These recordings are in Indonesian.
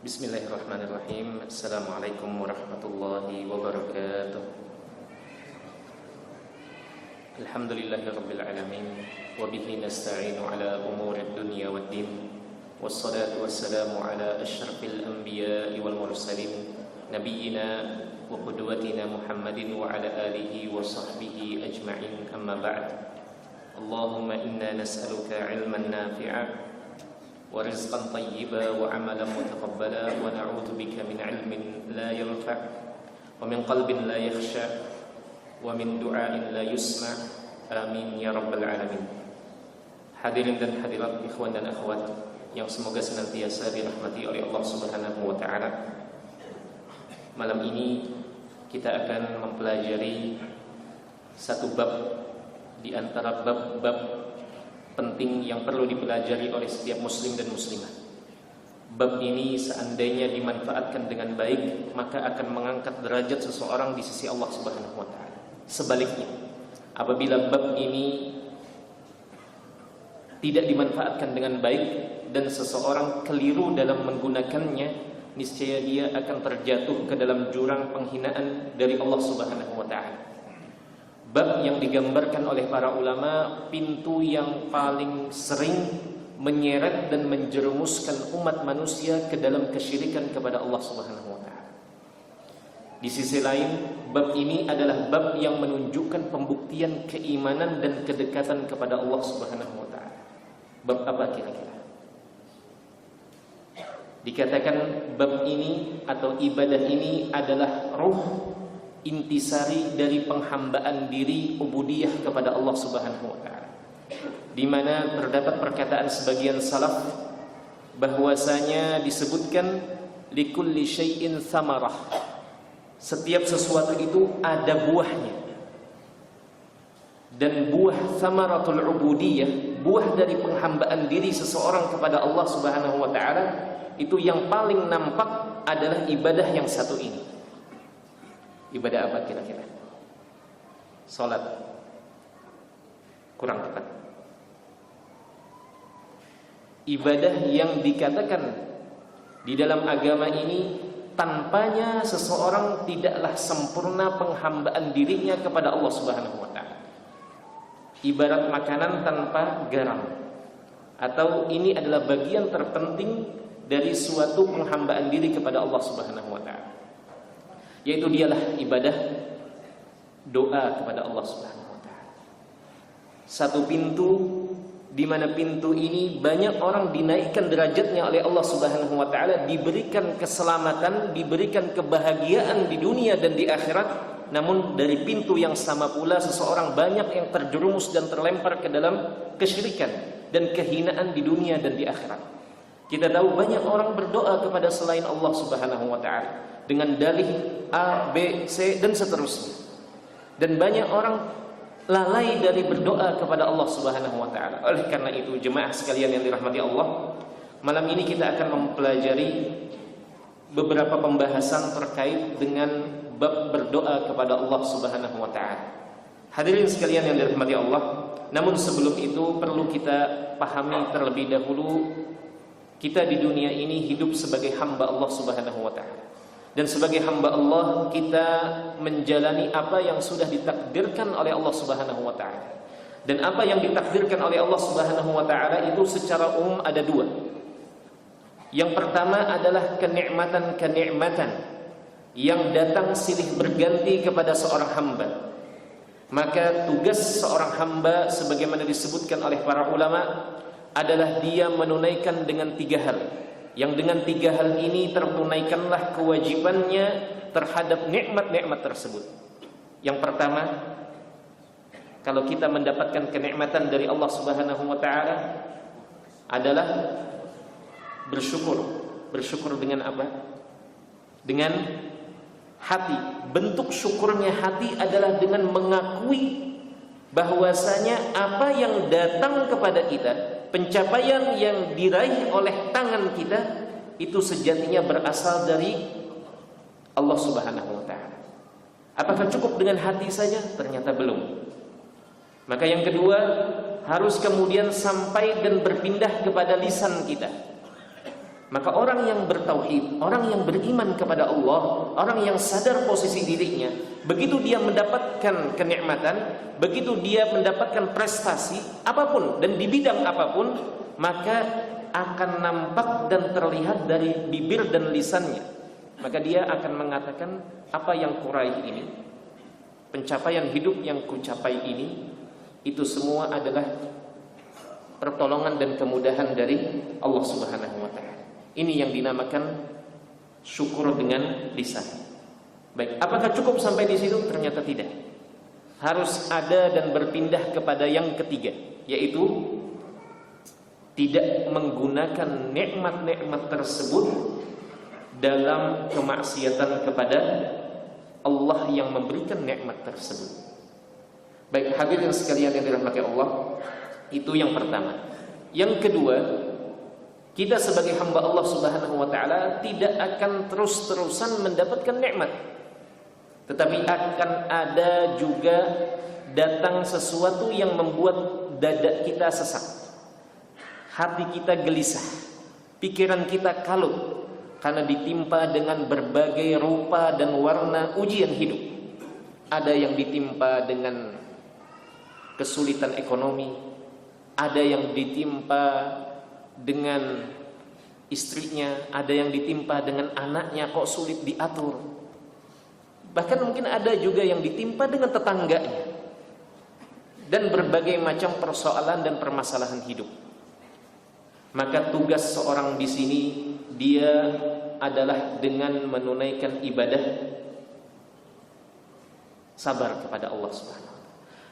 Bismillahirrahmanirrahim. Assalamualaikum warahmatullahi wabarakatuh. Alhamdulillahirabbil alamin wa bihi nasta'inu ala umurid dunya waddin. Wassalatu wassalamu ala asyrafil anbiya'i wal mursalin nabiyyina wa qudwatina Muhammadin wa ala alihi wa sahbihi ajma'in. Amma ba'd. Allahumma inna nas'aluka 'ilman nafi'a wa rizqan tayyiba wa 'amalan mutaqabbala wa na'udzu bika min 'ilmin la yanfa' wa min qalbin la yakhsha wa min du'ain la yusma'. Amin ya rabbal alamin. Hadirin dan hadirat, ikhwan dan akhwat yang semoga senantiasa dirahmati oleh Allah Subhanahu wa taala. Malam ini kita akan mempelajari satu bab di antara bab-bab penting yang perlu dipelajari oleh setiap muslim dan muslimah. Bab ini seandainya dimanfaatkan dengan baik, maka akan mengangkat derajat seseorang di sisi Allah Subhanahu wa taala. Sebaliknya, apabila bab ini tidak dimanfaatkan dengan baik dan seseorang keliru dalam menggunakannya, niscaya dia akan terjatuh ke dalam jurang penghinaan dari Allah Subhanahu wa taala. Bab yang digambarkan oleh para ulama, pintu yang paling sering menyeret dan menjerumuskan umat manusia ke dalam kesyirikan kepada Allah Subhanahu wa taala. Di sisi lain, bab ini adalah bab yang menunjukkan pembuktian keimanan dan kedekatan kepada Allah Subhanahu wa taala. Bab apa kira-kira? Dikatakan bab ini atau ibadah ini adalah ruh intisari dari penghambaan diri ubudiyah kepada Allah Subhanahu wa taala, di mana terdapat perkataan sebagian salaf bahwasanya disebutkan likulli syai'in thamarah, setiap sesuatu itu ada buahnya, dan buah thamaratul ubudiyah, buah dari penghambaan diri seseorang kepada Allah Subhanahu wa taala, itu yang paling nampak adalah ibadah yang satu ini. Ibadah apa kira-kira? Salat. Kurang tepat. Ibadah yang dikatakan di dalam agama ini tanpanya seseorang tidaklah sempurna penghambaan dirinya kepada Allah Subhanahu wa taala. Ibarat makanan tanpa garam. Atau ini adalah bagian terpenting dari suatu penghambaan diri kepada Allah Subhanahu wa taala, yaitu dialah ibadah doa kepada Allah Subhanahu wa taala. Satu pintu di mana pintu ini banyak orang dinaikkan derajatnya oleh Allah Subhanahu wa taala, diberikan keselamatan, diberikan kebahagiaan di dunia dan di akhirat. Namun dari pintu yang sama pula seseorang banyak yang terjerumus dan terlempar ke dalam kesyirikan dan kehinaan di dunia dan di akhirat. Kita tahu banyak orang berdoa kepada selain Allah Subhanahu wa taala dengan dalih A, B, C dan seterusnya. Dan banyak orang lalai dari berdoa kepada Allah Subhanahu wa taala. Oleh karena itu, jemaah sekalian yang dirahmati Allah, malam ini kita akan mempelajari beberapa pembahasan terkait dengan bab berdoa kepada Allah Subhanahu wa taala. Hadirin sekalian yang dirahmati Allah, namun sebelum itu perlu kita pahami terlebih dahulu, kita di dunia ini hidup sebagai hamba Allah Subhanahu wa taala. Dan sebagai hamba Allah, kita menjalani apa yang sudah ditakdirkan oleh Allah Subhanahu wa taala. Dan apa yang ditakdirkan oleh Allah Subhanahu wa taala itu secara umum ada dua. Yang pertama adalah kenikmatan-kenikmatan yang datang silih berganti kepada seorang hamba. Maka tugas seorang hamba sebagaimana disebutkan oleh para ulama adalah dia menunaikan dengan tiga hal. Yang dengan tiga hal ini tertunaikanlah kewajibannya terhadap nikmat-nikmat tersebut. Yang pertama, kalau kita mendapatkan kenikmatan dari Allah Subhanahu wa taala adalah bersyukur. Bersyukur dengan apa? Dengan hati. Bentuk syukurnya hati adalah dengan mengakui bahwasanya apa yang datang kepada kita, pencapaian yang diraih oleh tangan kita, itu sejatinya berasal dari Allah Subhanahu wa taala. Apakah cukup dengan hati saja? Ternyata belum. Maka yang kedua, harus kemudian sampai dan berpindah kepada lisan kita. Maka orang yang bertauhid, orang yang beriman kepada Allah, orang yang sadar posisi dirinya, begitu dia mendapatkan kenikmatan, begitu dia mendapatkan prestasi apapun dan di bidang apapun, maka akan nampak dan terlihat dari bibir dan lisannya. Maka dia akan mengatakan, apa yang kuraih ini, pencapaian hidup yang kucapai ini, itu semua adalah pertolongan dan kemudahan dari Allah Subhanahu wa taala. Ini yang dinamakan syukur dengan lisan. Baik, apakah cukup sampai di situ? Ternyata tidak. Harus ada dan berpindah kepada yang ketiga, yaitu tidak menggunakan nikmat-nikmat tersebut dalam kemaksiatan kepada Allah yang memberikan nikmat tersebut. Baik, hadirin sekalian yang dirahmati Allah, itu yang pertama. Yang kedua, kita sebagai hamba Allah Subhanahu wa taala tidak akan terus-terusan mendapatkan nikmat. Tetapi akan ada juga datang sesuatu yang membuat dada kita sesak. Hati kita gelisah, pikiran kita kalut karena ditimpa dengan berbagai rupa dan warna ujian hidup. Ada yang ditimpa dengan kesulitan ekonomi, ada yang ditimpa dengan istrinya, ada yang ditimpa dengan anaknya kok sulit diatur. Bahkan mungkin ada juga yang ditimpa dengan tetangganya. Dan berbagai macam persoalan dan permasalahan hidup. Maka tugas seorang di sini dia adalah dengan menunaikan ibadah sabar kepada Allah Subhanahu.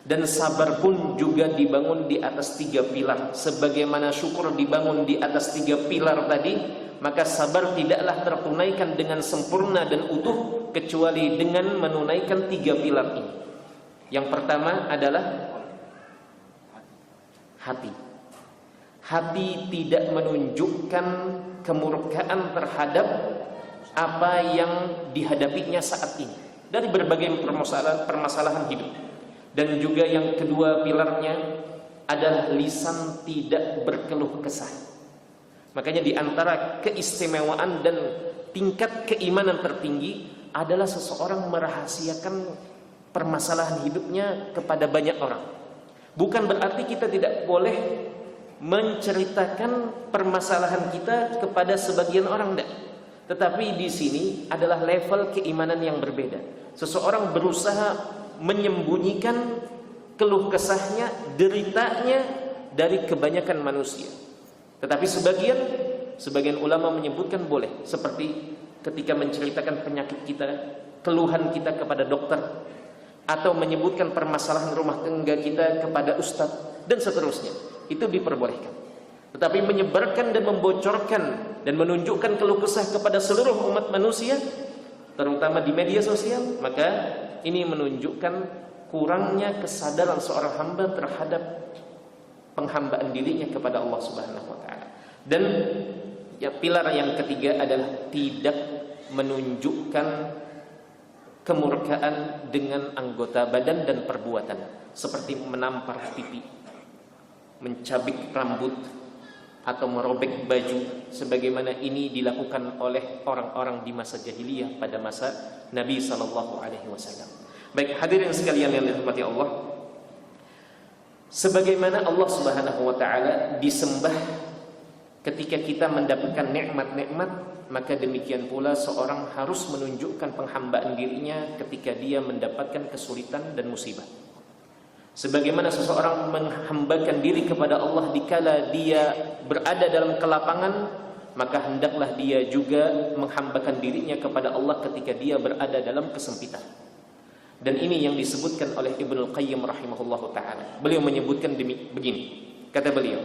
Dan sabar pun juga dibangun di atas 3 pilar. Sebagaimana syukur dibangun di atas 3 pilar tadi, maka sabar tidaklah tertunaikan dengan sempurna dan utuh kecuali dengan menunaikan 3 pilar ini. Yang pertama adalah hati. Hati tidak menunjukkan kemurkaan terhadap apa yang dihadapinya saat ini dari berbagai permasalahan hidup. Dan juga yang kedua pilarnya adalah lisan tidak berkeluh kesah. Makanya di antara keistimewaan dan tingkat keimanan tertinggi adalah seseorang merahasiakan permasalahan hidupnya kepada banyak orang. Bukan berarti kita tidak boleh menceritakan permasalahan kita kepada sebagian orang, tidak. Tetapi di sini adalah level keimanan yang berbeda. Seseorang berusaha menyembunyikan keluh kesahnya, deritanya dari kebanyakan manusia. Tetapi sebagian ulama menyebutkan boleh, seperti ketika menceritakan penyakit kita, keluhan kita kepada dokter, atau menyebutkan permasalahan rumah tangga kita kepada ustadz dan seterusnya. Itu diperbolehkan. Tetapi menyebarkan dan membocorkan dan menunjukkan keluh kesah kepada seluruh umat manusia, terutama di media sosial, maka ini menunjukkan kurangnya kesadaran seorang hamba terhadap penghambaan dirinya kepada Allah Subhanahu wa taala. Dan ya, pilar yang ketiga adalah tidak menunjukkan kemurkaan dengan anggota badan dan perbuatan, seperti menampar pipi, mencabik rambut, atau merobek baju, sebagaimana ini dilakukan oleh orang-orang di masa jahiliyah pada masa Nabi sallallahu alaihi wasallam. Baik, hadirin sekalian yang dirahmati Allah, sebagaimana Allah Subhanahu wa taala disembah ketika kita mendapatkan nikmat-nikmat, maka demikian pula seorang harus menunjukkan penghambaan dirinya ketika dia mendapatkan kesulitan dan musibah. Sebagaimana seseorang menghambakan diri kepada Allah dikala dia berada dalam kelapangan, maka hendaklah dia juga menghambakan dirinya kepada Allah ketika dia berada dalam kesempitan. Dan ini yang disebutkan oleh Ibnu Qayyim rahimahullahu taala. Beliau menyebutkan begini. Kata beliau,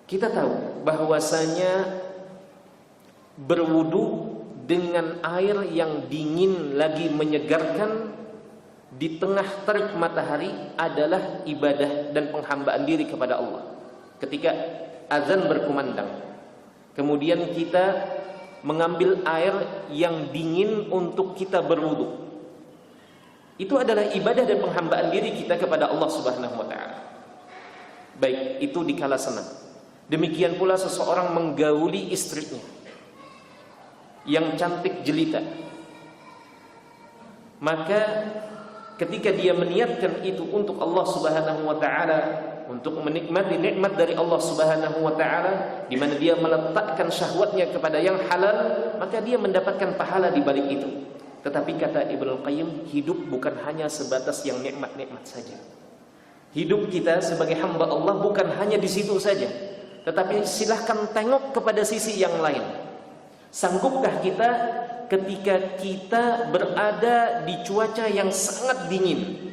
kita tahu bahwasanya berwudu dengan air yang dingin lagi menyegarkan di tengah terik matahari adalah ibadah dan penghambaan diri kepada Allah. Ketika azan berkumandang, kemudian kita mengambil air yang dingin untuk kita berwudu, itu adalah ibadah dan penghambaan diri kita kepada Allah Subhanahu wa taala. Baik itu di kala senang. Demikian pula seseorang menggauli istrinya yang cantik jelita, maka ketika dia meniatkan itu untuk Allah Subhanahu wa taala, untuk menikmati nikmat dari Allah Subhanahu wa taala, di mana dia meletakkan syahwatnya kepada yang halal, maka dia mendapatkan pahala di balik itu. Tetapi kata Ibnu Qayyim, hidup bukan hanya sebatas yang nikmat-nikmat saja. Hidup kita sebagai hamba Allah bukan hanya di situ saja, tetapi silahkan tengok kepada sisi yang lain. Sanggupkah kita ketika kita berada di cuaca yang sangat dingin,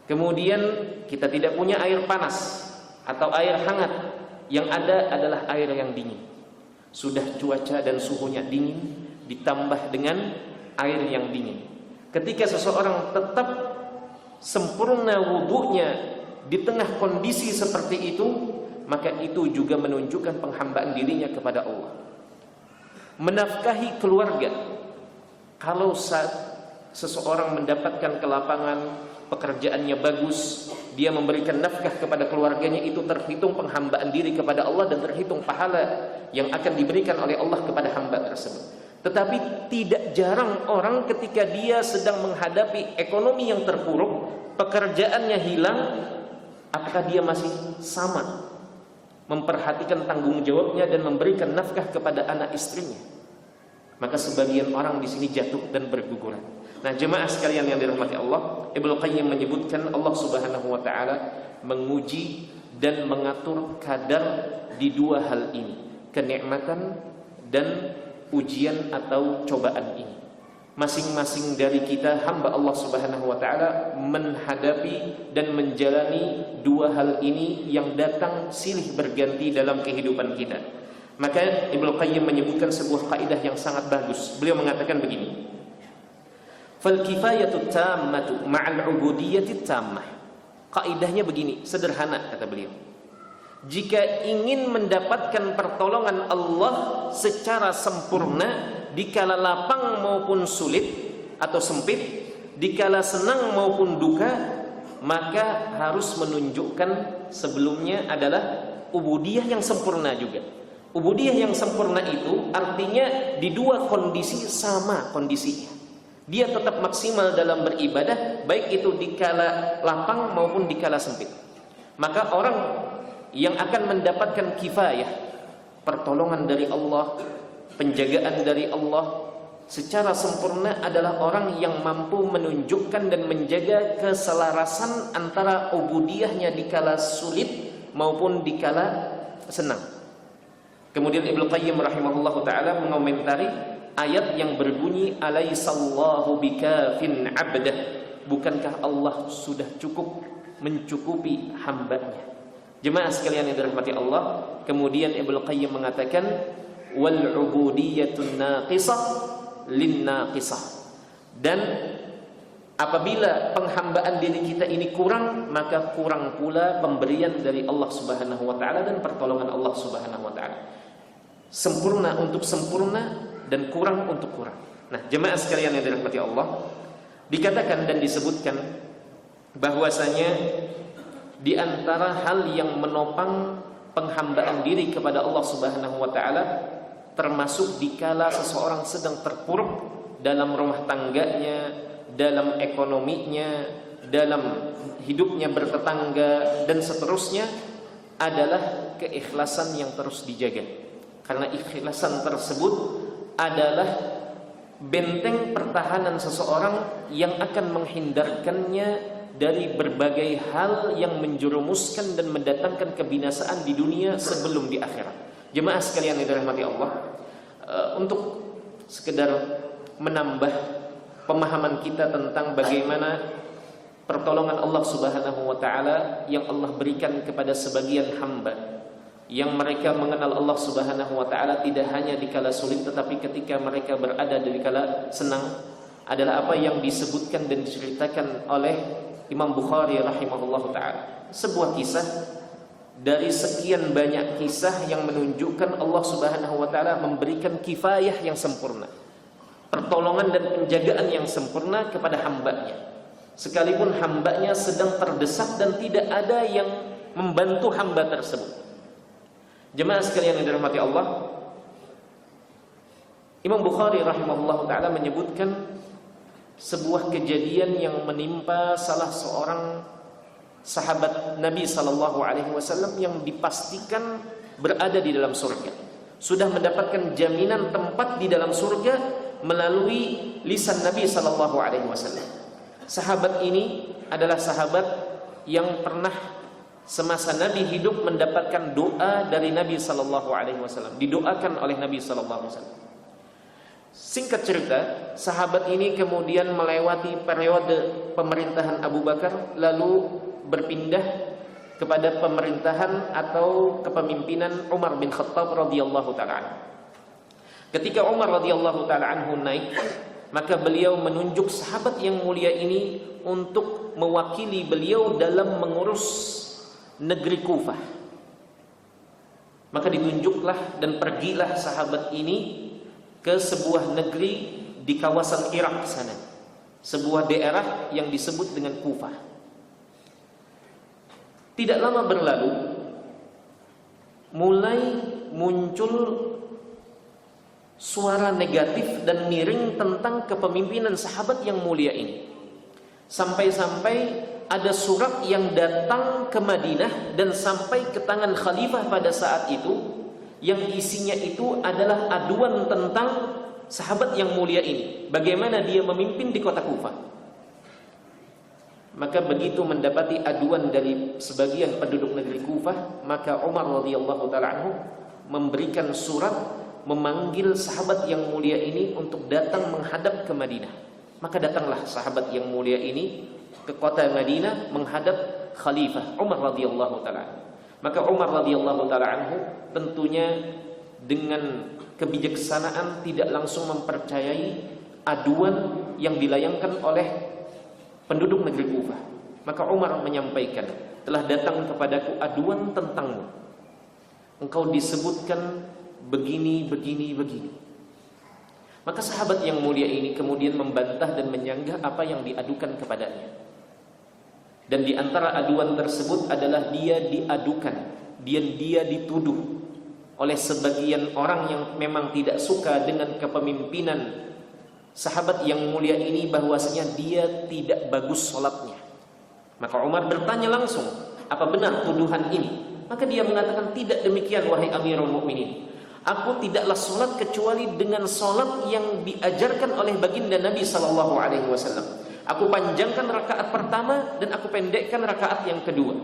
kemudian kita tidak punya air panas atau air hangat, yang ada adalah air yang dingin. Sudah cuaca dan suhunya dingin, ditambah dengan air yang dingin. Ketika seseorang tetap sempurna wudunya di tengah kondisi seperti itu, maka itu juga menunjukkan penghambaan dirinya kepada Allah. Menafkahi keluarga, kalau saat seseorang mendapatkan kelapangan, pekerjaannya bagus, dia memberikan nafkah kepada keluarganya, itu terhitung penghambaan diri kepada Allah dan terhitung pahala yang akan diberikan oleh Allah kepada hamba tersebut. Tetapi tidak jarang orang ketika dia sedang menghadapi ekonomi yang terpuruk, pekerjaannya hilang, apakah dia masih sama memperhatikan tanggung jawabnya dan memberikan nafkah kepada anak istrinya? Maka sebagian orang di sini jatuh dan berguguran. Nah, jemaah sekalian yang dirahmati Allah, Ibnu Qayyim menyebutkan Allah Subhanahu wa taala menguji dan mengatur kadar di dua hal ini, kenikmatan dan ujian atau cobaan ini. Masing-masing dari kita hamba Allah Subhanahu wa taala menghadapi dan menjalani dua hal ini yang datang silih berganti dalam kehidupan kita. Maka Ibnu Qayyim menyebutkan sebuah kaidah yang sangat bagus. Beliau mengatakan begini: fal kifayatu tammatu ma'al ubudiyyati tammah. Kaidahnya begini, sederhana kata beliau. Jika ingin mendapatkan pertolongan Allah secara sempurna dikala lapang maupun sulit atau sempit, dikala senang maupun duka, maka harus menunjukkan sebelumnya adalah ubudiyah yang sempurna juga. Ubudiyah yang sempurna itu artinya di dua kondisi sama kondisinya. Dia tetap maksimal dalam beribadah, baik itu dikala lapang maupun dikala sempit. Maka orang yang akan mendapatkan kifayah, pertolongan dari Allah, penjagaan dari Allah secara sempurna adalah orang yang mampu menunjukkan dan menjaga keselarasan antara ubudiyahnya dikala sulit maupun dikala senang. Kemudian Ibnu Qayyim rahimahullahu taala mengomentari ayat yang berbunyi alaisallahu bikafin 'abdah. Bukankah Allah sudah cukup mencukupi hambanya? Jemaah sekalian yang dirahmati Allah, kemudian Ibnu Qayyim mengatakan wal 'ubudiyatun naqisah lin naqisah. Dan apabila penghambaan diri kita ini kurang, maka kurang pula pemberian dari Allah Subhanahu wa taala dan pertolongan Allah Subhanahu wa taala. Sempurna untuk sempurna dan kurang untuk kurang. Nah, jemaah sekalian yang dirahmati Allah, dikatakan dan disebutkan bahwasanya di antara hal yang menopang penghambaan diri kepada Allah Subhanahu wa taala termasuk dikala seseorang sedang terpuruk dalam rumah tangganya, dalam ekonominya, dalam hidupnya bertetangga dan seterusnya, adalah keikhlasan yang terus dijaga. Karena ikhlasan tersebut adalah benteng pertahanan seseorang yang akan menghindarkannya dari berbagai hal yang menjerumuskan dan mendatangkan kebinasaan di dunia sebelum di akhirat. Jemaah sekalian yang dirahmati Allah, untuk sekedar menambah pemahaman kita tentang bagaimana pertolongan Allah Subhanahu wa taala yang Allah berikan kepada sebagian hamba yang mereka mengenal Allah Subhanahu wa taala tidak hanya dikala sulit tetapi ketika mereka berada di kala senang, adalah apa yang disebutkan dan diceritakan oleh Imam Bukhari rahimahullahu taala. Sebuah kisah dari sekian banyak kisah yang menunjukkan Allah Subhanahu wa taala memberikan kifayah yang sempurna, pertolongan dan penjagaan yang sempurna kepada hambanya, sekalipun hambanya sedang terdesak dan tidak ada yang membantu hamba tersebut. Jemaah sekalian yang dirahmati Allah, Imam Bukhari rahimahullah ta'ala menyebutkan sebuah kejadian yang menimpa salah seorang sahabat Nabi sallallahu alaihi wasallam yang dipastikan berada di dalam surga. Sudah mendapatkan jaminan tempat di dalam surga melalui lisan Nabi sallallahu alaihi wasallam. Sahabat ini adalah sahabat yang pernah semasa Nabi hidup mendapatkan doa dari Nabi sallallahu alaihi wasallam, didoakan oleh Nabi sallallahu alaihi wasallam. Singkat cerita, sahabat ini kemudian melewati periode pemerintahan Abu Bakar, lalu berpindah kepada pemerintahan atau kepemimpinan Umar bin Khattab radhiyallahu taala anhu. Ketika Umar radhiyallahu taala anhu naik, maka beliau menunjuk sahabat yang mulia ini untuk mewakili beliau dalam mengurus negeri Kufah. Maka ditunjuklah dan pergilah sahabat ini ke sebuah negeri di kawasan Irak sana, sebuah daerah yang disebut dengan Kufah. Tidak lama berlalu, mulai muncul suara negatif dan miring tentang kepemimpinan sahabat yang mulia ini. Sampai-sampai ada surat yang datang ke Madinah dan sampai ke tangan khalifah pada saat itu, yang isinya itu adalah aduan tentang sahabat yang mulia ini, bagaimana dia memimpin di kota Kufah. Maka begitu mendapati aduan dari sebagian penduduk negeri Kufah, maka Umar radhiyallahu taala anhu memberikan surat memanggil sahabat yang mulia ini untuk datang menghadap ke Madinah. Maka datanglah sahabat yang mulia ini ke kota Madinah menghadap khalifah Umar radhiyallahu taala anhu. Maka Umar radhiyallahu taala anhu tentunya dengan kebijaksanaan tidak langsung mempercayai aduan yang dilayangkan oleh penduduk negeri Kufah. Maka Umar menyampaikan, telah datang kepadaku aduan tentangmu. Engkau disebutkan begini. Maka sahabat yang mulia ini kemudian membantah dan menyanggah apa yang diadukan kepadanya. Dan di antara aduan tersebut adalah dia diadukan, dia dituduh oleh sebagian orang yang memang tidak suka dengan kepemimpinan sahabat yang mulia ini, bahwasanya dia tidak bagus sholatnya. Maka Umar bertanya langsung, apa benar tuduhan ini? Maka dia mengatakan, tidak demikian wahai Amirul Mukminin. Aku tidaklah sholat kecuali dengan sholat yang diajarkan oleh baginda Nabi sallallahu alaihi wasallam. Aku panjangkan rakaat pertama dan aku pendekkan rakaat yang kedua.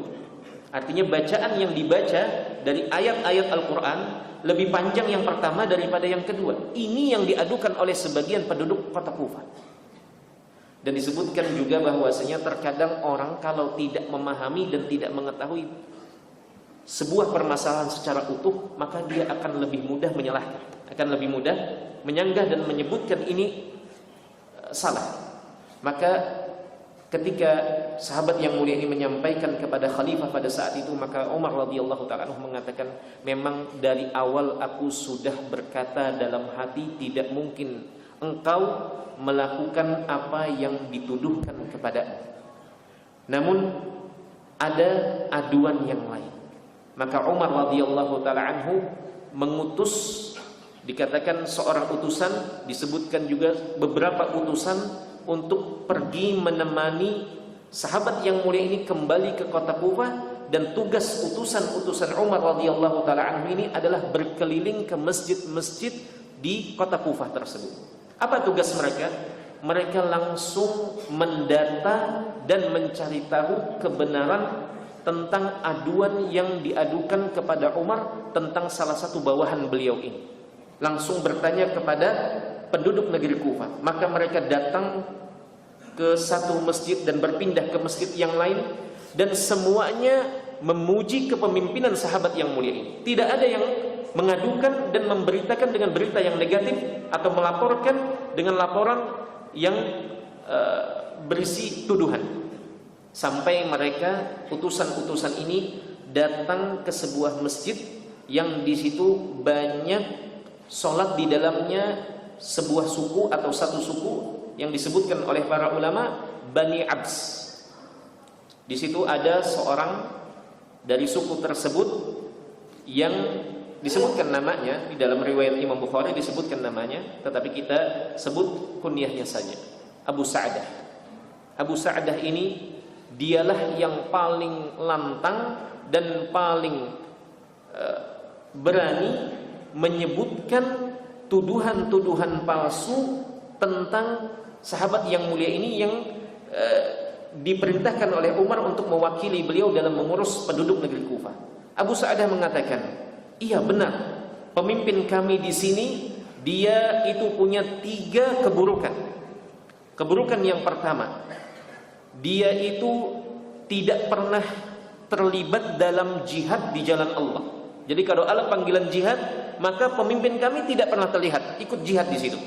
Artinya bacaan yang dibaca dari ayat-ayat Al-Quran lebih panjang yang pertama daripada yang kedua. Ini yang diadukan oleh sebagian penduduk kota Kufah. Dan disebutkan juga bahwasanya terkadang orang kalau tidak memahami dan tidak mengetahui sebuah permasalahan secara utuh, maka dia akan lebih mudah menyalahkan, akan lebih mudah menyanggah dan menyebutkan ini salah. Maka ketika sahabat yang mulia ini menyampaikan kepada khalifah pada saat itu, maka Umar radhiyallahu taala anhu mengatakan, memang dari awal aku sudah berkata dalam hati, tidak mungkin engkau melakukan apa yang dituduhkan kepadamu. Namun ada aduan yang lain. Maka Umar radhiyallahu taala anhu mengutus, dikatakan seorang utusan, disebutkan juga beberapa utusan untuk pergi menemani sahabat yang mulia ini kembali ke kota Kufah. Dan tugas utusan-utusan Umar radhiyallahu taala anhu ini adalah berkeliling ke masjid-masjid di kota Kufah tersebut. Apa tugas mereka? Mereka langsung mendata dan mencari tahu kebenaran tentang aduan yang diadukan kepada Umar tentang salah satu bawahan beliau ini. Langsung bertanya kepada penduduk negeri Kufah. Maka mereka datang ke satu masjid dan berpindah ke masjid yang lain, dan semuanya memuji kepemimpinan sahabat yang mulia ini. Tidak ada yang mengadukan dan memberitakan dengan berita yang negatif atau melaporkan dengan laporan yang berisi tuduhan. Sampai mereka, utusan-utusan ini datang ke sebuah masjid yang di situ banyak sholat di dalamnya sebuah suku atau satu suku yang disebutkan oleh para ulama Bani Abs. Di situ ada seorang dari suku tersebut yang disebutkan namanya di dalam riwayat Imam Bukhari, disebutkan namanya, tetapi kita sebut kunyahnya saja, Abu Sa'dah. Abu Sa'dah ini dialah yang paling lantang dan paling berani menyebutkan tuduhan-tuduhan palsu tentang sahabat yang mulia ini yang diperintahkan oleh Umar untuk mewakili beliau dalam mengurus penduduk negeri Kufah. Abu Sa'dah mengatakan, iya benar, pemimpin kami di sini dia itu punya 3 keburukan. Keburukan yang pertama, dia itu tidak pernah terlibat dalam jihad di jalan Allah. Jadi kalau ada panggilan jihad, maka pemimpin kami tidak pernah terlihat ikut jihad di situ.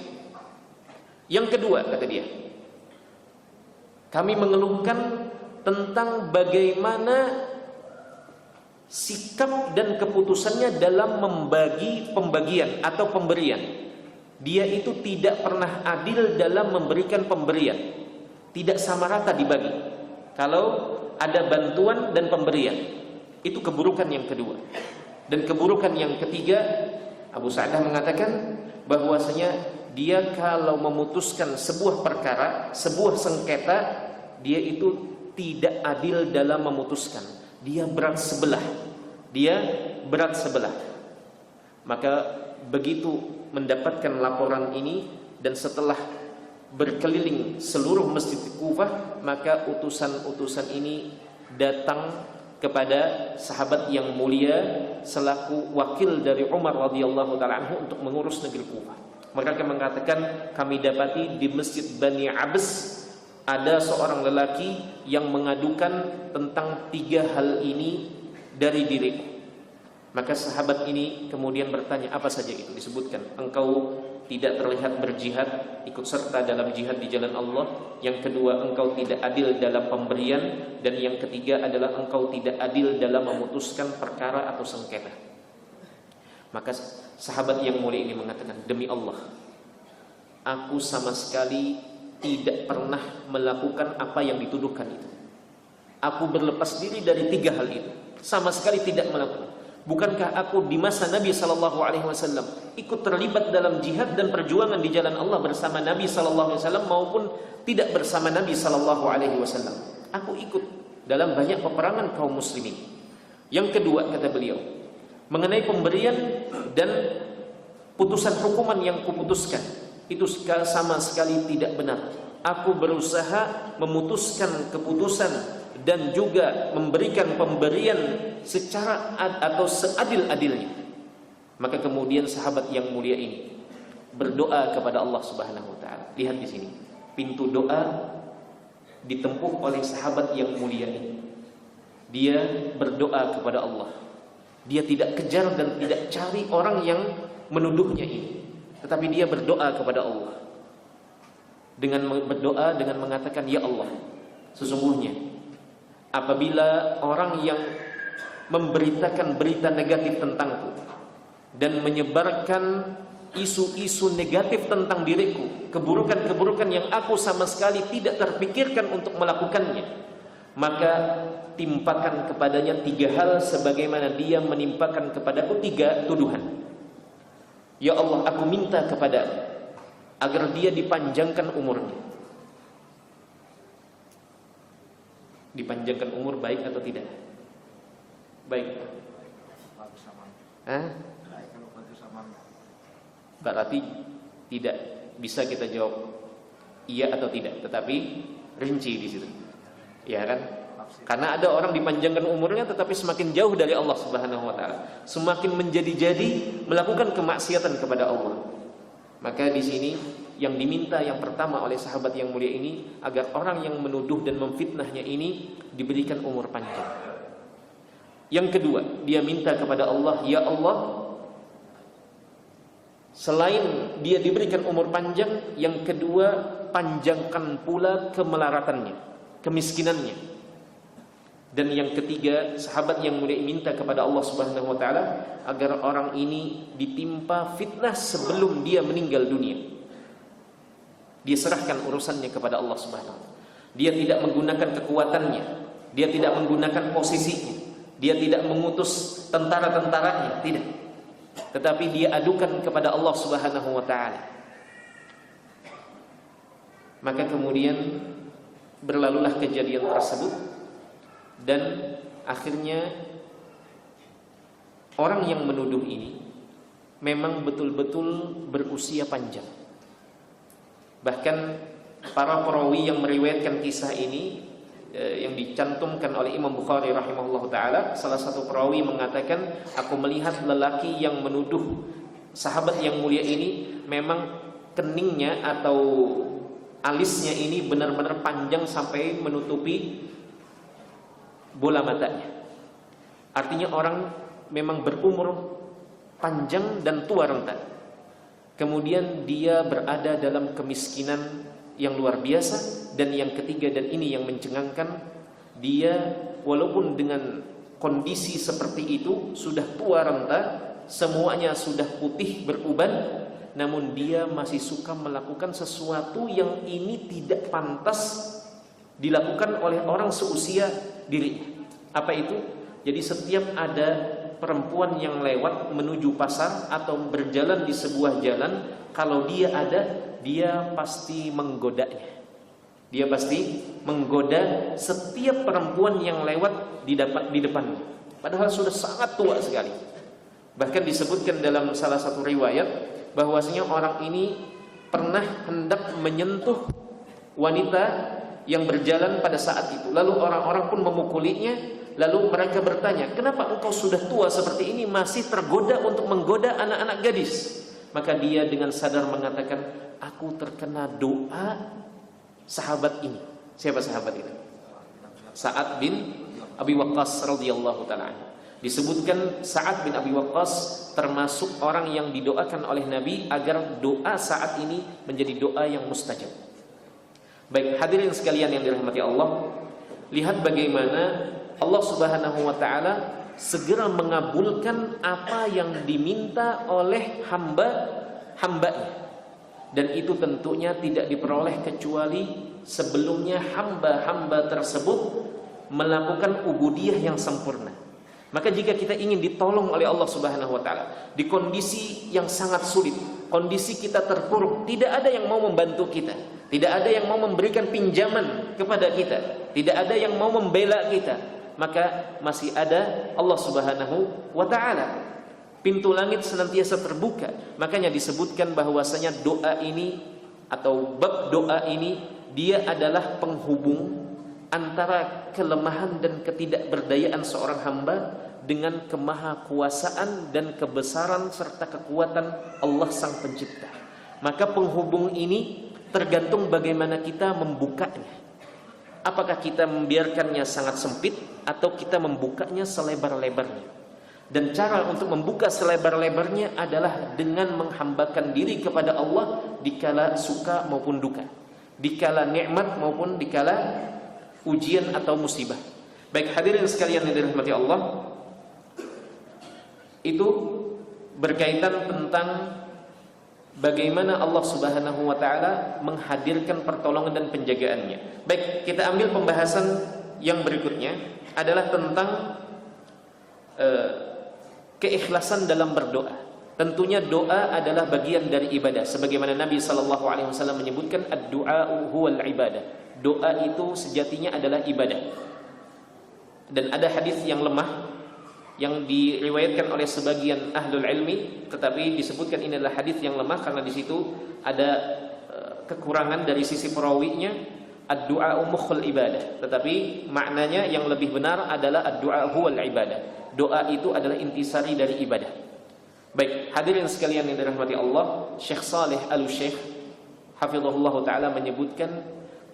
Yang kedua, kata dia, kami mengeluhkan tentang bagaimana sikap dan keputusannya dalam membagi pembagian atau pemberian. Dia itu tidak pernah adil dalam memberikan pemberian, tidak sama rata dibagi. Kalau ada bantuan dan pemberian, itu keburukan yang kedua. Dan keburukan yang ketiga, Abu Sa'dah mengatakan bahwasanya dia kalau memutuskan sebuah perkara, sebuah sengketa, dia itu tidak adil dalam memutuskan. Dia berat sebelah. Maka begitu mendapatkan laporan ini, dan setelah berkeliling seluruh masjid Kufah, maka utusan-utusan ini datang kepada sahabat yang mulia selaku wakil dari Umar radhiyallahu taala anhu untuk mengurus negeri Kufah. Mereka mengatakan, kami dapati di Masjid Bani Abs ada seorang lelaki yang mengadukan tentang 3 hal ini dari diriku. Maka sahabat ini kemudian bertanya, apa saja itu? Disebutkan, engkau tidak terlihat berjihad, ikut serta dalam jihad di jalan Allah. Yang kedua, engkau tidak adil dalam pemberian. Dan yang ketiga adalah engkau tidak adil dalam memutuskan perkara atau sengketa. Maka sahabat yang mulia ini mengatakan, demi Allah, aku sama sekali tidak pernah melakukan apa yang dituduhkan itu. Aku berlepas diri dari 3 hal itu, sama sekali tidak melakukan. Bukankah aku di masa Nabi SAW ikut terlibat dalam jihad dan perjuangan di jalan Allah bersama Nabi SAW maupun tidak bersama Nabi SAW? Aku ikut dalam banyak peperangan kaum muslimin. Yang kedua, kata beliau, mengenai pemberian dan putusan hukuman yang kuputuskan, itu sama sekali tidak benar. Aku berusaha memutuskan keputusan dan juga memberikan pemberian secara atau seadil-adilnya. Maka kemudian sahabat yang mulia ini berdoa kepada Allah Subhanahu wa taala. Lihat di sini, pintu doa ditempuh oleh sahabat yang mulia ini. Dia berdoa kepada Allah. Dia tidak kejar dan tidak cari orang yang menuduhnya ini, tetapi dia berdoa kepada Allah. Dengan berdoa dengan mengatakan, ya Allah, sesungguhnya apabila orang yang memberitakan berita negatif tentangku dan menyebarkan isu-isu negatif tentang diriku, keburukan-keburukan yang aku sama sekali tidak terpikirkan untuk melakukannya, maka timpakan kepadanya 3 hal sebagaimana dia menimpakan kepadaku 3 tuduhan. Ya Allah, aku minta kepada agar dia dipanjangkan umurnya. Dipanjangkan umur baik atau tidak? Baik. Berarti tidak bisa kita jawab iya atau tidak, tetapi rinci di situ. Ya kan? Karena ada orang dipanjangkan umurnya tetapi semakin jauh dari Allah Subhanahu wa taala, semakin menjadi-jadi melakukan kemaksiatan kepada Allah. Maka di sini yang diminta yang pertama oleh sahabat yang mulia ini, agar orang yang menuduh dan memfitnahnya ini diberikan umur panjang. Yang kedua, dia minta kepada Allah, ya Allah, selain dia diberikan umur panjang, yang kedua, panjangkan pula kemelaratannya, kemiskinannya. Dan yang ketiga, sahabat yang mulia minta kepada Allah Subhanahu wa taala agar orang ini ditimpa fitnah sebelum dia meninggal dunia. Dia serahkan urusannya kepada Allah Subhanahu wa taala. Dia tidak menggunakan kekuatannya, dia tidak menggunakan posisinya, dia tidak mengutus tentara-tentaranya, tidak. tetapi dia adukan kepada Allah Subhanahu wa taala. Maka kemudian berlalulah kejadian tersebut, dan akhirnya orang yang menuduh ini memang betul-betul berusia panjang. Bahkan para perawi yang meriwayatkan kisah ini yang dicantumkan oleh Imam Bukhari rahimahullah ta'ala, salah satu perawi mengatakan, aku melihat lelaki yang menuduh sahabat yang mulia ini memang keningnya atau alisnya ini benar-benar panjang sampai menutupi bola matanya. Artinya orang memang berumur panjang dan tua renta. Kemudian dia berada dalam kemiskinan yang luar biasa. Dan yang ketiga, dan ini yang mencengangkan, dia walaupun dengan kondisi seperti itu, sudah tua renta, semuanya sudah putih beruban, namun dia masih suka melakukan sesuatu yang ini tidak pantas dilakukan oleh orang seusia dirinya. Apa itu? Jadi setiap ada perempuan yang lewat menuju pasar atau berjalan di sebuah jalan, kalau dia ada, dia pasti menggodanya. Dia pasti menggoda setiap perempuan yang lewat di depannya, padahal sudah sangat tua sekali. Bahkan disebutkan dalam salah satu riwayat bahwasanya orang ini pernah hendak menyentuh wanita yang berjalan pada saat itu. Lalu orang-orang pun memukulinya. Lalu mereka bertanya, kenapa engkau sudah tua seperti ini masih tergoda untuk menggoda anak-anak gadis? Maka dia dengan sadar mengatakan, aku terkena doa sahabat ini. Siapa sahabat itu? Sa'ad bin Abi Waqqas radhiyallahu ta'ala. Disebutkan Sa'ad bin Abi Waqqas termasuk orang yang didoakan oleh Nabi agar doa Sa'ad ini menjadi doa yang mustajab. Baik, hadirin sekalian yang dirahmati Allah, lihat bagaimana Allah Subhanahu wa taala segera mengabulkan apa yang diminta oleh hamba-hambanya. Dan itu tentunya tidak diperoleh kecuali sebelumnya hamba-hamba tersebut melakukan ubudiyah yang sempurna. Maka jika kita ingin ditolong oleh Allah Subhanahu wa taala di kondisi yang sangat sulit, kondisi kita terpuruk, tidak ada yang mau membantu kita, tidak ada yang mau memberikan pinjaman kepada kita, tidak ada yang mau membela kita, maka masih ada Allah Subhanahu wa taala. Pintu langit senantiasa terbuka. Makanya disebutkan bahwasanya doa ini atau bab doa ini, dia adalah penghubung antara kelemahan dan ketidakberdayaan seorang hamba dengan kemahakuasaan dan kebesaran serta kekuatan Allah Sang Pencipta. Maka penghubung ini tergantung bagaimana kita membukanya. Apakah kita membiarkannya sangat sempit atau kita membukanya selebar-lebarnya. Dan cara untuk membuka selebar-lebarnya adalah dengan menghambakan diri kepada Allah dikala suka maupun duka, dikala nikmat maupun dikala ujian atau musibah. Baik, hadirin sekalian yang dirahmati Allah, itu berkaitan tentang bagaimana Allah Subhanahu wa taala menghadirkan pertolongan dan penjagaannya. Baik, kita ambil pembahasan yang berikutnya adalah tentang keikhlasan dalam berdoa. Tentunya doa adalah bagian dari ibadah, sebagaimana Nabi sallallahu alaihi wasallam menyebutkan ad-du'a huwal ibadah. Doa itu sejatinya adalah ibadah. Dan ada hadis yang lemah yang diriwayatkan oleh sebagian ahlul ilmi, tetapi disebutkan ini adalah hadis yang lemah karena di situ ada kekurangan dari sisi perawinya. Ad-du'a mukhul ibadah, tetapi maknanya yang lebih benar adalah ad-du'a huwal ibadah. Doa itu adalah intisari dari ibadah. Baik, hadirin sekalian yang dirahmati Allah, Syekh Saleh Al-Syekh hafizahullah taala menyebutkan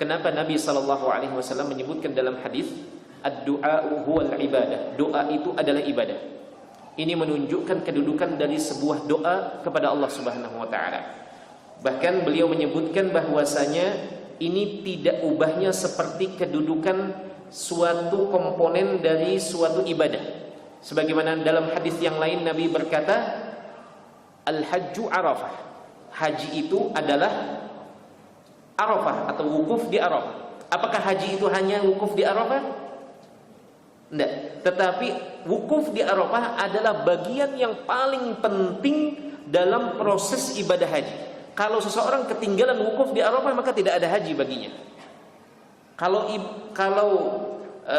kenapa Nabi sallallahu alaihi wasallam menyebutkan dalam hadis ad-du'a huwal ibadah. Doa itu adalah ibadah. Ini menunjukkan kedudukan dari sebuah doa kepada Allah Subhanahu wa taala. Bahkan beliau menyebutkan bahwasanya ini tidak ubahnya seperti kedudukan suatu komponen dari suatu ibadah. Sebagaimana dalam hadis yang lain Nabi berkata, al-hajju arafah. Haji itu adalah Arafah atau wukuf di Arafah. Apakah haji itu hanya wukuf di Arafah? Tidak. tetapi wukuf di Arafah adalah bagian yang paling penting dalam proses ibadah haji. Kalau seseorang ketinggalan wukuf di Arafah, maka tidak ada haji baginya. Kalau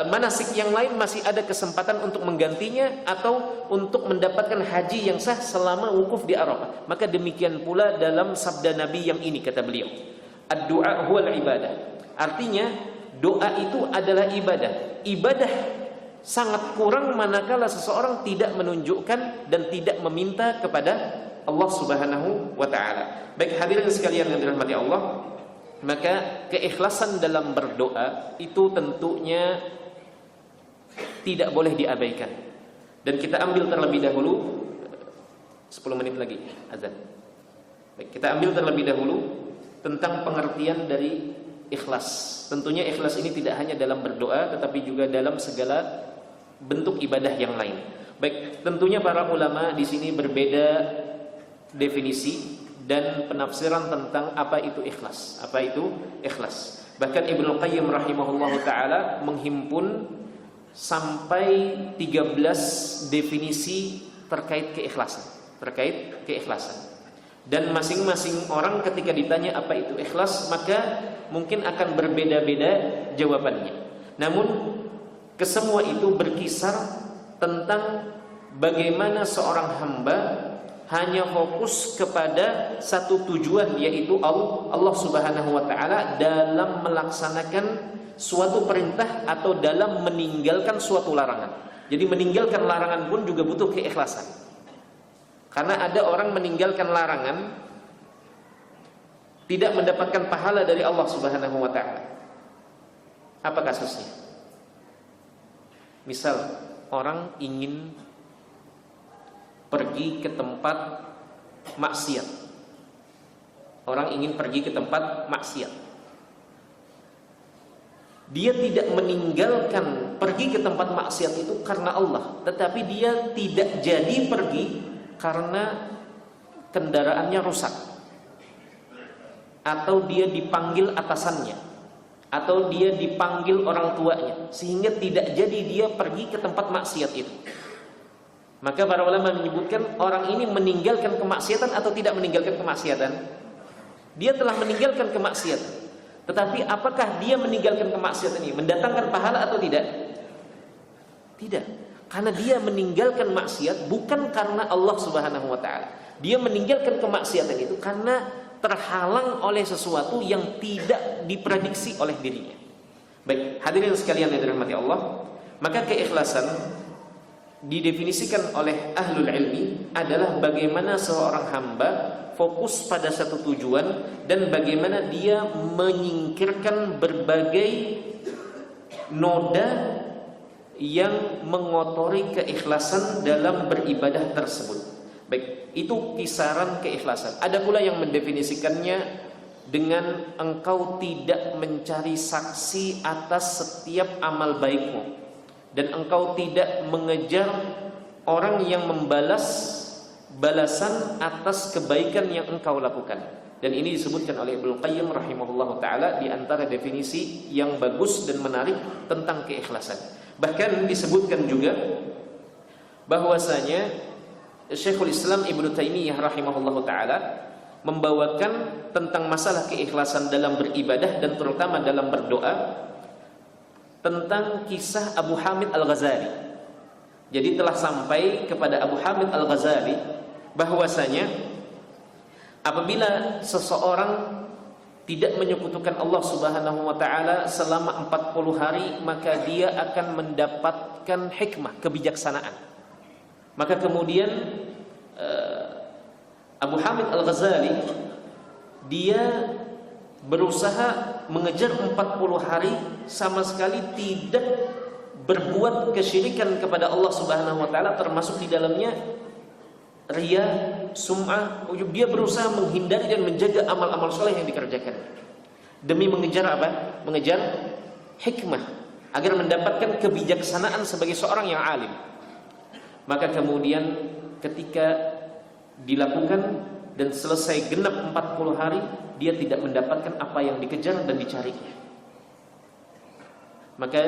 manasik yang lain masih ada kesempatan untuk menggantinya atau untuk mendapatkan haji yang sah selama wukuf di Arafah. Maka demikian pula dalam sabda Nabi yang ini, kata beliau, ad-du'a huwal ibadah. Artinya doa itu adalah ibadah. Ibadah sangat kurang manakala seseorang tidak menunjukkan dan tidak meminta kepada Allah Subhanahu wa taala. Baik hadirin sekalian yang dirahmati Allah, maka keikhlasan dalam berdoa itu tentunya tidak boleh diabaikan. Dan kita ambil terlebih dahulu 10 menit lagi azan. Baik, kita ambil terlebih dahulu tentang pengertian dari ikhlas. Tentunya ikhlas ini tidak hanya dalam berdoa tetapi juga dalam segala bentuk ibadah yang lain. Baik, tentunya para ulama di sini berbeda definisi dan penafsiran tentang apa itu ikhlas. Apa itu ikhlas? Bahkan Ibnu Qayyim rahimahullahu taala menghimpun sampai 13 definisi terkait keikhlasan. Dan masing-masing orang ketika ditanya apa itu ikhlas, maka mungkin akan berbeda-beda jawabannya. Namun kesemua itu berkisar tentang bagaimana seorang hamba hanya fokus kepada satu tujuan, yaitu Allah Subhanahu wa taala dalam melaksanakan suatu perintah atau dalam meninggalkan suatu larangan. Jadi meninggalkan larangan pun juga butuh keikhlasan. Karena ada orang meninggalkan larangan tidak mendapatkan pahala dari Allah Subhanahu wa taala. Apa kasusnya? Misal orang ingin pergi ke tempat maksiat. Orang ingin pergi ke tempat maksiat. Dia tidak meninggalkan pergi ke tempat maksiat itu karena Allah, tetapi dia tidak jadi pergi karena kendaraannya rusak, atau dia dipanggil atasannya, atau dia dipanggil orang tuanya, sehingga tidak jadi dia pergi ke tempat maksiat itu. Maka para ulama menyebutkan orang ini meninggalkan kemaksiatan atau tidak meninggalkan kemaksiatan. Dia telah meninggalkan kemaksiatan. Tetapi apakah dia meninggalkan kemaksiatan ini mendatangkan pahala atau tidak? Tidak. Karena dia meninggalkan maksiat bukan karena Allah Subhanahu wa taala. Dia meninggalkan kemaksiatan itu karena terhalang oleh sesuatu yang tidak diprediksi oleh dirinya. Baik, hadirin sekalian yang dirahmati Allah, maka keikhlasan didefinisikan oleh ahlul ilmi adalah bagaimana seorang hamba fokus pada satu tujuan dan bagaimana dia menyingkirkan berbagai noda yang mengotori keikhlasan dalam beribadah tersebut. Baik, itu kisaran keikhlasan. Ada pula yang mendefinisikannya dengan engkau tidak mencari saksi atas setiap amal baikmu, dan engkau tidak mengejar orang yang membalas balasan atas kebaikan yang engkau lakukan. Dan ini disebutkan oleh Ibnu Qayyim rahimahullahu taala di antara definisi yang bagus dan menarik tentang keikhlasan. Bahkan disebutkan juga bahwasanya Syekhul Islam Ibnu Taimiyah rahimahullahu taala membawakan tentang masalah keikhlasan dalam beribadah dan terutama dalam berdoa tentang kisah Abu Hamid Al-Ghazali. Jadi telah sampai kepada Abu Hamid Al-Ghazali bahwasanya apabila seseorang tidak menyekutukan Allah Subhanahu wa taala selama 40 hari, maka dia akan mendapatkan hikmah, kebijaksanaan. Maka kemudian Abu Hamid Al-Ghazali dia berusaha mengejar 40 hari sama sekali tidak berbuat kesyirikan kepada Allah Subhanahu wa taala, termasuk di dalamnya riya, sum'ah, ujub. Dia berusaha menghindari dan menjaga amal-amal soleh yang dikerjakan demi mengejar apa? Mengejar hikmah agar mendapatkan kebijaksanaan sebagai seorang yang alim. Maka kemudian ketika dilakukan dan selesai genap 40 hari, dia tidak mendapatkan apa yang dikejar dan dicarinya. Maka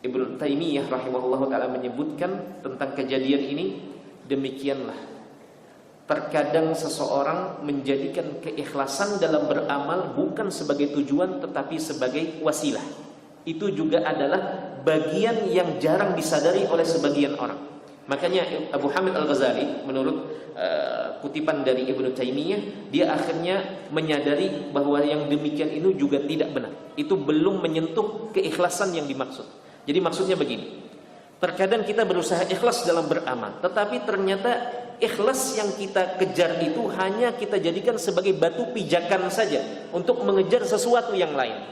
Ibnu Taimiyah rahimahullahu taala menyebutkan tentang kejadian ini, demikianlah terkadang seseorang menjadikan keikhlasan dalam beramal bukan sebagai tujuan tetapi sebagai wasilah. Itu juga adalah bagian yang jarang disadari oleh sebagian orang. Makanya Abu Hamid Al-Ghazali menurut kutipan dari Ibnu Taimiyah, dia akhirnya menyadari bahwa yang demikian itu juga tidak benar. Itu belum menyentuh keikhlasan yang dimaksud. Jadi maksudnya begini, terkadang kita berusaha ikhlas dalam beramal, tetapi ternyata ikhlas yang kita kejar itu hanya kita jadikan sebagai batu pijakan saja untuk mengejar sesuatu yang lain.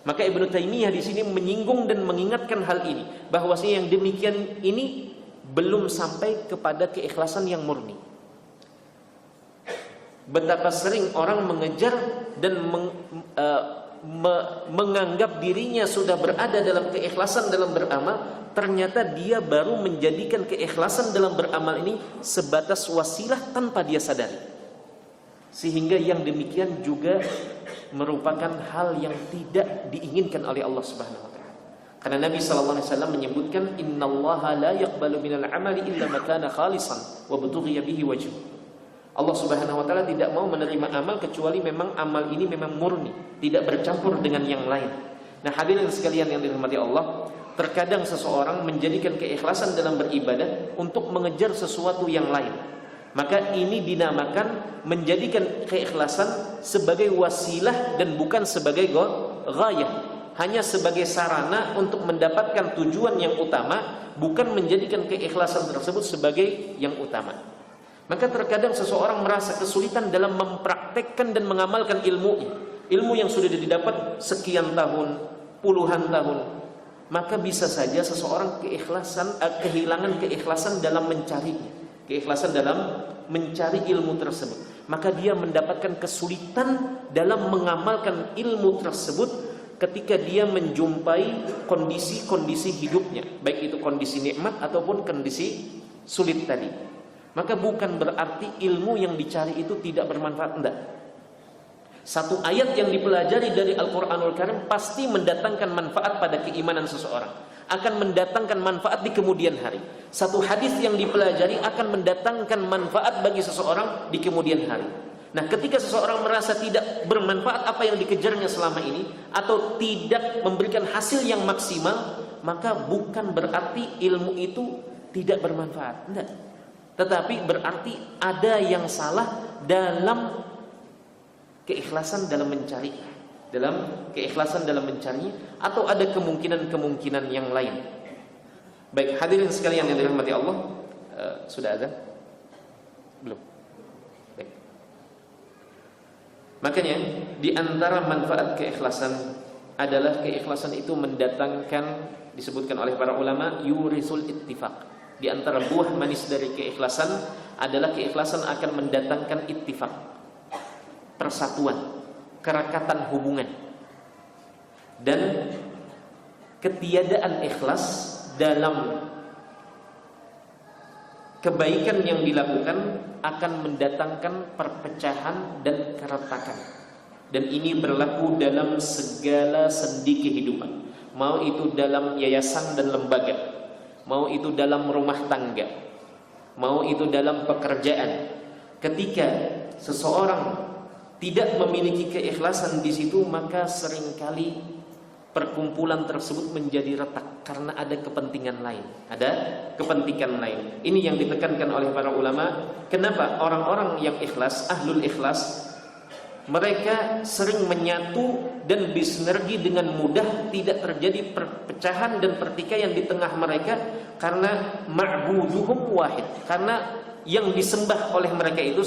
Maka Ibnu Taimiyah di sini menyinggung dan mengingatkan hal ini, bahwasanya yang demikian ini belum sampai kepada keikhlasan yang murni. Betapa sering orang mengejar dan menganggap dirinya sudah berada dalam keikhlasan dalam beramal, ternyata dia baru menjadikan keikhlasan dalam beramal ini sebatas wasilah tanpa dia sadari. Sehingga yang demikian juga merupakan hal yang tidak diinginkan oleh Allah Subhanahu wa taala. Karena Nabi sallallahu alaihi wasallam menyebutkan, innallaha la yaqbalu minal amali illa ma kana khalisan wa butughiya bihi wajh. Allah Subhanahu wa taala tidak mau menerima amal kecuali memang amal ini memang murni, tidak bercampur dengan yang lain. Nah, hadirin sekalian yang dirahmati Allah, terkadang seseorang menjadikan keikhlasan dalam beribadah untuk mengejar sesuatu yang lain. Maka ini dinamakan menjadikan keikhlasan sebagai wasilah dan bukan sebagai ghayah. Hanya sebagai sarana untuk mendapatkan tujuan yang utama, bukan menjadikan keikhlasan tersebut sebagai yang utama. Maka terkadang seseorang merasa kesulitan dalam mempraktekkan dan mengamalkan ilmu yang sudah didapat sekian tahun, puluhan tahun. Maka bisa saja seseorang kehilangan keikhlasan dalam mencarinya, keikhlasan dalam mencari ilmu tersebut. Maka dia mendapatkan kesulitan dalam mengamalkan ilmu tersebut ketika dia menjumpai kondisi-kondisi hidupnya, baik itu kondisi nikmat ataupun kondisi sulit tadi. Maka bukan berarti ilmu yang dicari itu tidak bermanfaat, enggak. Satu ayat yang dipelajari dari Al-Quranul Karim pasti mendatangkan manfaat pada keimanan seseorang, akan mendatangkan manfaat di kemudian hari. Satu hadis yang dipelajari akan mendatangkan manfaat bagi seseorang di kemudian hari. Nah, ketika seseorang merasa tidak bermanfaat apa yang dikejarnya selama ini, atau tidak memberikan hasil yang maksimal, maka bukan berarti ilmu itu tidak bermanfaat, enggak. Tetapi berarti ada yang salah dalam keikhlasan dalam mencari, atau ada kemungkinan-kemungkinan yang lain. Baik, hadirin sekalian yang dirahmati Allah, sudah azan? Belum? Baik. Makanya di antara manfaat keikhlasan adalah keikhlasan itu mendatangkan, disebutkan oleh para ulama, yurisul ittifaq. Di antara buah manis dari keikhlasan adalah keikhlasan akan mendatangkan ittifaq, persatuan, kerekatan hubungan. Dan ketiadaan ikhlas dalam kebaikan yang dilakukan akan mendatangkan perpecahan dan keretakan. Dan ini berlaku dalam segala sendi kehidupan, mau itu dalam yayasan dan lembaga, mau itu dalam rumah tangga, mau itu dalam pekerjaan. Ketika seseorang tidak memiliki keikhlasan di situ, maka seringkali perkumpulan tersebut menjadi retak karena ada kepentingan lain. Ini yang ditekankan oleh para ulama. Kenapa orang-orang yang ikhlas, ahlul ikhlas, mereka sering menyatu dan bersinergi dengan mudah, tidak terjadi perpecahan dan pertikaian di tengah mereka, karena ma'buduhum wahid, karena yang disembah oleh mereka itu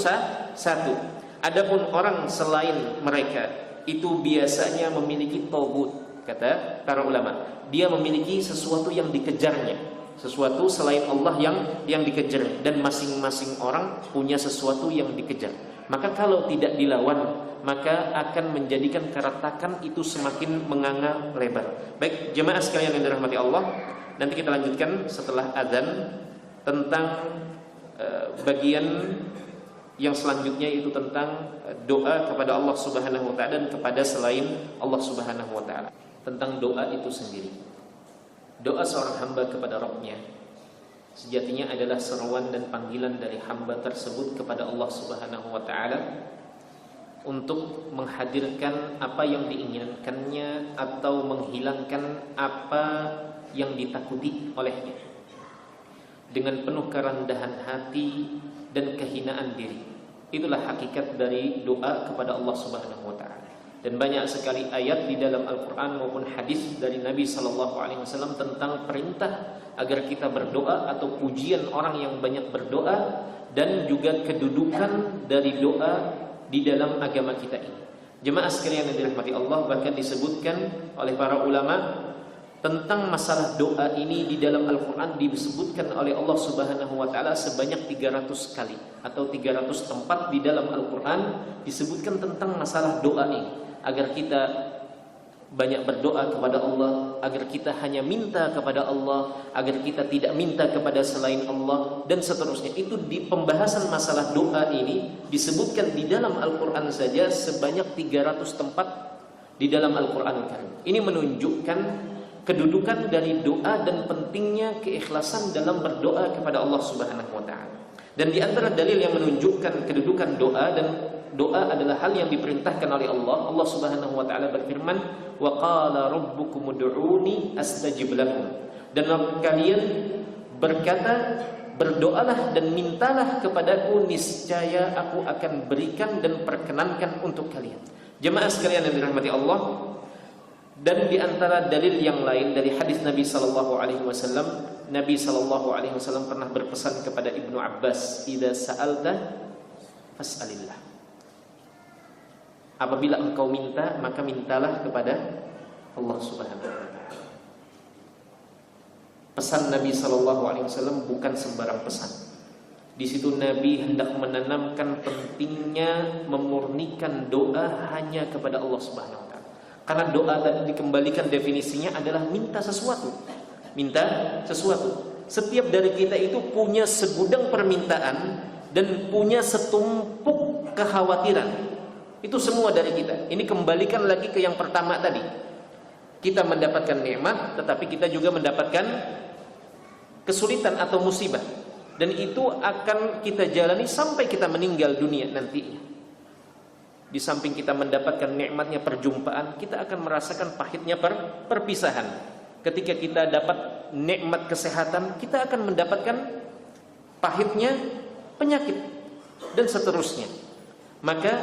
satu. Adapun orang selain mereka itu biasanya memiliki taghut, kata para ulama. Dia memiliki sesuatu yang dikejarnya, sesuatu selain Allah yang dikejar, dan masing-masing orang punya sesuatu yang dikejar. Maka kalau tidak dilawan, maka akan menjadikan keretakan itu semakin menganga lebar. Baik, jemaah sekalian yang dirahmati Allah, nanti kita lanjutkan setelah azan tentang bagian yang selanjutnya, itu tentang doa kepada Allah Subhanahu wa taala dan kepada selain Allah Subhanahu wa taala, tentang doa itu sendiri. Doa seorang hamba kepada Rabb-Nya sejatinya adalah seruan dan panggilan dari hamba tersebut kepada Allah Subhanahu wa taala untuk menghadirkan apa yang diinginkannya atau menghilangkan apa yang ditakuti olehnya dengan penuh kerendahan hati dan kehinaan diri. Itulah hakikat dari doa kepada Allah Subhanahu wa taala. Dan banyak sekali ayat di dalam Al-Qur'an maupun hadis dari Nabi sallallahu alaihi wasallam tentang perintah agar kita berdoa atau pujian orang yang banyak berdoa dan juga kedudukan dari doa di dalam agama kita ini. Jemaah sekalian yang dirahmati Allah, bahkan disebutkan oleh para ulama tentang masalah doa ini di dalam Al-Quran disebutkan oleh Allah Subhanahu wa ta'ala sebanyak 300 kali atau 300 tempat di dalam Al-Quran disebutkan tentang masalah doa ini, agar kita banyak berdoa kepada Allah, agar kita hanya minta kepada Allah, agar kita tidak minta kepada selain Allah, dan seterusnya. Itu di pembahasan masalah doa ini disebutkan di dalam Al-Quran saja sebanyak 300 tempat di dalam Al-Quran Karim. Ini menunjukkan kedudukan dari doa dan pentingnya keikhlasan dalam berdoa kepada Allah Subhanahu wa taala. Dan di antara dalil yang menunjukkan kedudukan doa, dan doa adalah hal yang diperintahkan oleh Allah. Allah Subhanahu wa taala berfirman, "Wa qala rabbukum ud'uni astajib lakum." Dan kalian berkata, berdoalah dan mintalah kepadaku, niscaya aku akan berikan dan perkenankan untuk kalian. Jemaah sekalian yang dirahmati Allah, dan di antara dalil yang lain dari hadis Nabi sallallahu alaihi wasallam, Nabi sallallahu alaihi wasallam pernah berpesan kepada Ibnu Abbas, "Idza sa'alta fas'alillah." Apabila engkau minta, maka mintalah kepada Allah Subhanahu wa taala. Pesan Nabi sallallahu alaihi wasallam bukan sembarang pesan. Di situ Nabi hendak menanamkan pentingnya memurnikan doa hanya kepada Allah Subhanahu wa taala. Karena doa tadi dikembalikan definisinya adalah minta sesuatu. Minta sesuatu. Setiap dari kita itu punya segudang permintaan dan punya setumpuk kekhawatiran. Itu semua dari kita. Ini kembalikan lagi ke yang pertama tadi. Kita mendapatkan nikmat, tetapi kita juga mendapatkan kesulitan atau musibah. Dan itu akan kita jalani sampai kita meninggal dunia nantinya. Di samping kita mendapatkan nikmatnya perjumpaan, kita akan merasakan pahitnya perpisahan. Ketika kita dapat nikmat kesehatan, kita akan mendapatkan pahitnya penyakit dan seterusnya. Maka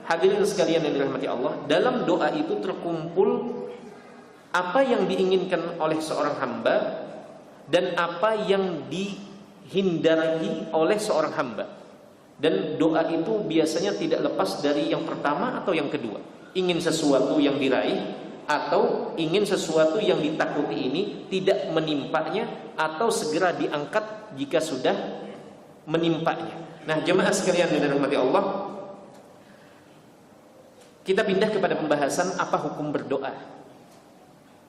hadirin sekalian yang dirahmati Allah, dalam doa itu terkumpul apa yang diinginkan oleh seorang hamba dan apa yang dihindari oleh seorang hamba. Dan doa itu biasanya tidak lepas dari yang pertama atau yang kedua. Ingin sesuatu yang diraih atau ingin sesuatu yang ditakuti ini tidak menimpanya atau segera diangkat jika sudah menimpanya. Nah, jemaah sekalian yang dirahmati Allah, kita pindah kepada pembahasan apa hukum berdoa.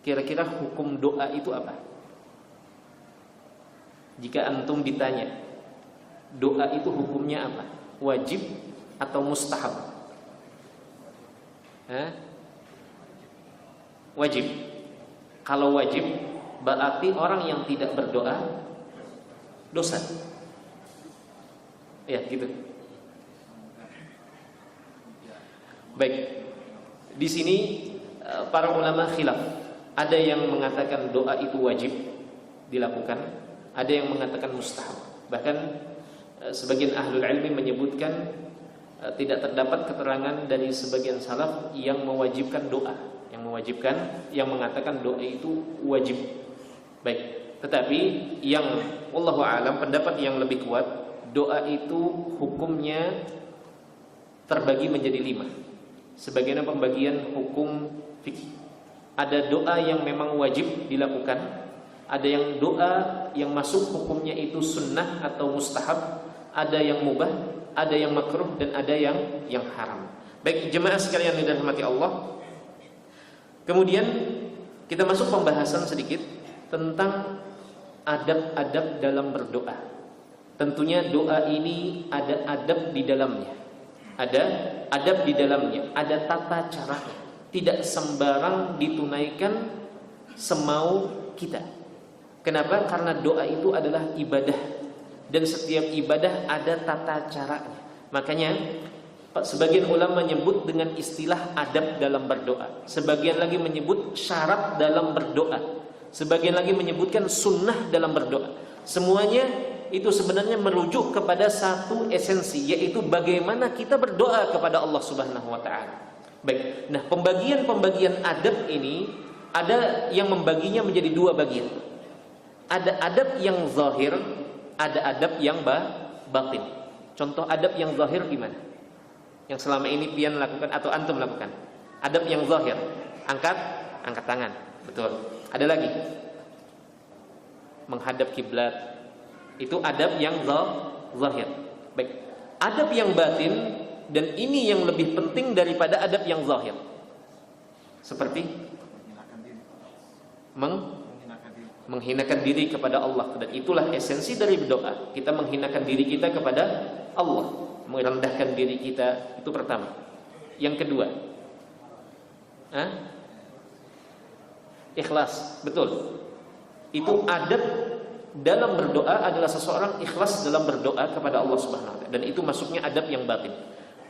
Kira-kira hukum doa itu apa? Jika antum ditanya, doa itu hukumnya apa? Wajib atau mustahab? Wajib. Kalau wajib, berarti orang yang tidak berdoa dosa. Ya, gitu. Baik. Di sini para ulama khilaf. Ada yang mengatakan doa itu wajib dilakukan, ada yang mengatakan mustahab. Bahkan sebagian ahlul ilmi menyebutkan tidak terdapat keterangan dari sebagian salaf yang mewajibkan doa, yang mengatakan doa itu wajib. Baik, tetapi yang wallahu a'lam, pendapat yang lebih kuat, doa itu hukumnya terbagi menjadi 5. Sebagian pembagian hukum fikih. Ada doa yang memang wajib dilakukan, ada yang doa yang masuk hukumnya itu sunnah atau mustahab, ada yang mubah, ada yang makruh, dan ada yang haram. Baik, jemaah sekalian yang dirahmati Allah, kemudian kita masuk pembahasan sedikit tentang adab-adab dalam berdoa. Tentunya doa ini ada adab di dalamnya, ada adab di dalamnya, ada tata caranya. Tidak sembarang ditunaikan semau kita. Kenapa? Karena doa itu adalah ibadah, dan setiap ibadah ada tata caranya. Makanya sebagian ulama menyebut dengan istilah adab dalam berdoa, sebagian lagi menyebut syarat dalam berdoa, sebagian lagi menyebutkan sunnah dalam berdoa. Semuanya itu sebenarnya merujuk kepada satu esensi, yaitu bagaimana kita berdoa kepada Allah Subhanahu wa taala. Baik. Nah, pembagian adab ini ada yang membaginya menjadi dua bagian. Ada adab yang zahir, ada adab yang batin. Contoh adab yang zahir gimana? Yang selama ini pian lakukan atau antum lakukan. Adab yang zahir, angkat tangan. Betul. Ada lagi. Menghadap kiblat. Itu adab yang zahir. Baik. Adab yang batin, dan ini yang lebih penting daripada adab yang zahir. Seperti menghinakan diri kepada Allah, dan itulah esensi dari berdoa. Kita menghinakan diri kita kepada Allah, merendahkan diri kita, itu pertama. Yang kedua, ikhlas, betul. Itu adab dalam berdoa adalah seseorang ikhlas dalam berdoa kepada Allah Subhanahu wa taala, dan itu masuknya adab yang batin.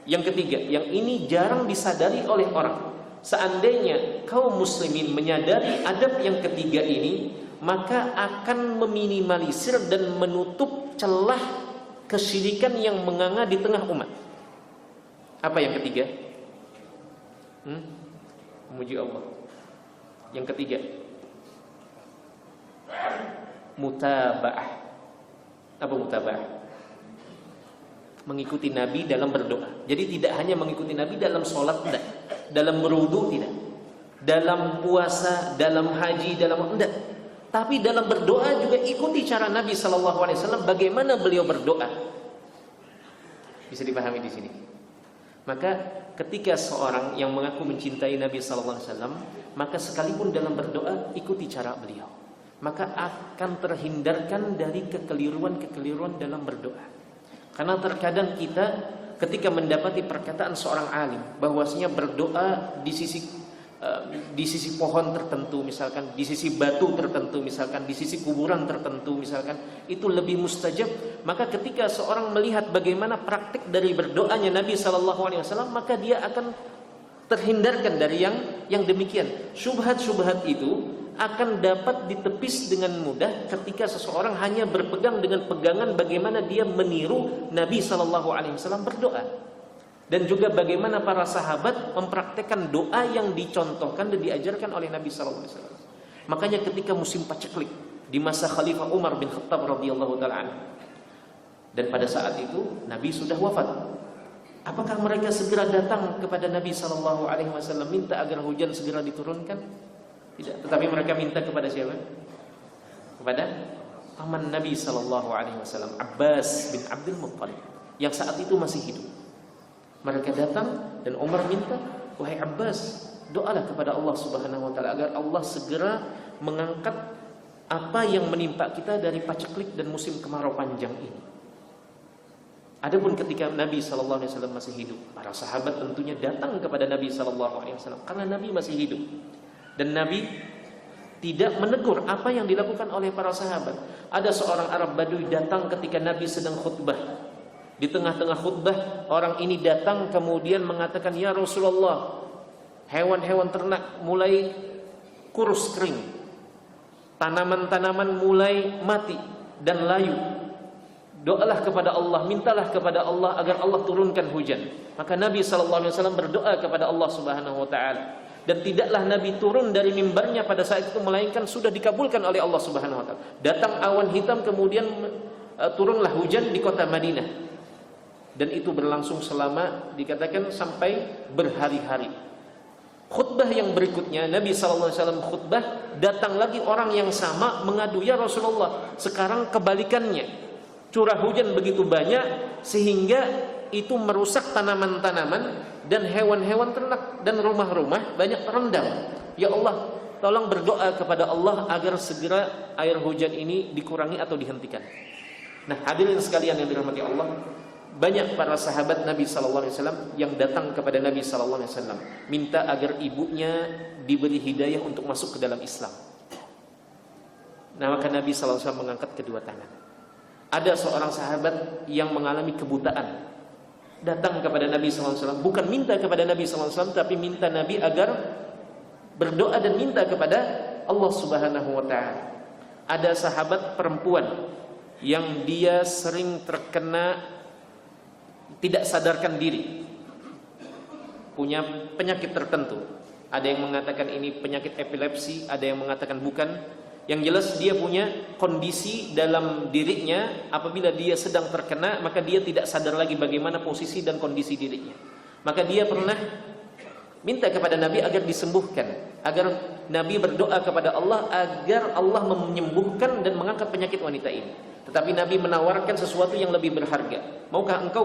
Yang ketiga, yang ini jarang disadari oleh orang. Seandainya kaum muslimin menyadari adab yang ketiga ini, maka akan meminimalisir dan menutup celah kesyirikan yang menganga di tengah umat. Apa yang ketiga? Memuji Allah. Yang ketiga, mutaba'ah. Apa mutaba'ah? Mengikuti Nabi dalam berdoa. Jadi tidak hanya mengikuti Nabi dalam sholat, tidak, dalam berwudu tidak, dalam puasa, dalam haji, dalam tidak, tapi dalam berdoa juga ikuti cara Nabi Sallallahu Alaihi Wasallam. Bagaimana beliau berdoa? Bisa dipahami di sini. Maka ketika seorang yang mengaku mencintai Nabi Sallallahu Alaihi Wasallam, maka sekalipun dalam berdoa ikuti cara beliau, maka akan terhindarkan dari kekeliruan dalam berdoa. Karena terkadang kita ketika mendapati perkataan seorang alim bahwasanya berdoa di sisi pohon tertentu, misalkan di sisi batu tertentu, misalkan di sisi kuburan tertentu, misalkan itu lebih mustajab, maka ketika seorang melihat bagaimana praktik dari berdoanya Nabi Sallallahu Alaihi Wasallam, maka dia akan terhindarkan dari yang demikian. Syubhat-syubhat itu akan dapat ditepis dengan mudah ketika seseorang hanya berpegang dengan pegangan bagaimana dia meniru Nabi Sallallahu Alaihi Wasallam berdoa, dan juga bagaimana para sahabat mempraktekkan doa yang dicontohkan dan diajarkan oleh Nabi Sallallahu Alaihi Wasallam. Makanya ketika musim paceklik di masa Khalifah Umar bin Khattab radhiyallahu taala anhu, dan pada saat itu Nabi sudah wafat, apakah mereka segera datang kepada Nabi Sallallahu Alaihi Wasallam minta agar hujan segera diturunkan? Tidak, tetapi mereka minta kepada siapa? Kepada paman Nabi Sallallahu Alaihi Wasallam, Abbas bin Abdul Muttalib, yang saat itu masih hidup. Mereka datang dan Umar minta, wahai Abbas, doalah kepada Allah Subhanahu Wa Taala agar Allah segera mengangkat apa yang menimpa kita dari paceklik dan musim kemarau panjang ini. Adapun ketika Nabi Sallallahu Alaihi Wasallam masih hidup, para sahabat tentunya datang kepada Nabi Sallallahu Alaihi Wasallam karena Nabi masih hidup. Dan Nabi tidak menegur apa yang dilakukan oleh para sahabat. Ada seorang Arab Badui datang ketika Nabi sedang khutbah. Di tengah-tengah khutbah, orang ini datang kemudian mengatakan, "Ya Rasulullah, hewan-hewan ternak mulai kurus kering. Tanaman-tanaman mulai mati dan layu. Doalah kepada Allah, mintalah kepada Allah agar Allah turunkan hujan." Maka Nabi SAW berdoa kepada Allah Subhanahu Wa Taala. Dan tidaklah Nabi turun dari mimbarnya pada saat itu, melainkan sudah dikabulkan oleh Allah Subhanahu Wa Taala. Datang awan hitam, kemudian turunlah hujan di kota Madinah. Dan itu berlangsung selama dikatakan sampai berhari-hari. Khutbah yang berikutnya Nabi SAW khutbah, datang lagi orang yang sama mengadu, "Ya Rasulullah, sekarang kebalikannya, curah hujan begitu banyak sehingga itu merusak tanaman-tanaman dan hewan-hewan ternak dan rumah-rumah banyak terendam. Ya Allah, tolong berdoa kepada Allah agar segera air hujan ini dikurangi atau dihentikan." Nah, hadirin sekalian yang dirahmati Allah, banyak para sahabat Nabi Sallallahu Alaihi Wasallam yang datang kepada Nabi Sallallahu Alaihi Wasallam minta agar ibunya diberi hidayah untuk masuk ke dalam Islam. Nah, maka Nabi SAW mengangkat kedua tangan. Ada seorang sahabat yang mengalami kebutaan, datang kepada Nabi SAW, bukan minta kepada Nabi SAW, tapi minta Nabi agar berdoa dan minta kepada Allah Subhanahu wa Ta'ala. Ada sahabat perempuan yang dia sering terkena tidak sadarkan diri, punya penyakit tertentu. Ada yang mengatakan ini penyakit epilepsi, ada yang mengatakan bukan. Yang jelas dia punya kondisi dalam dirinya, apabila dia sedang terkena maka dia tidak sadar lagi bagaimana posisi dan kondisi dirinya. Maka dia pernah minta kepada Nabi agar disembuhkan, agar Nabi berdoa kepada Allah agar Allah menyembuhkan dan mengangkat penyakit wanita ini. Tetapi Nabi menawarkan sesuatu yang lebih berharga. Maukah engkau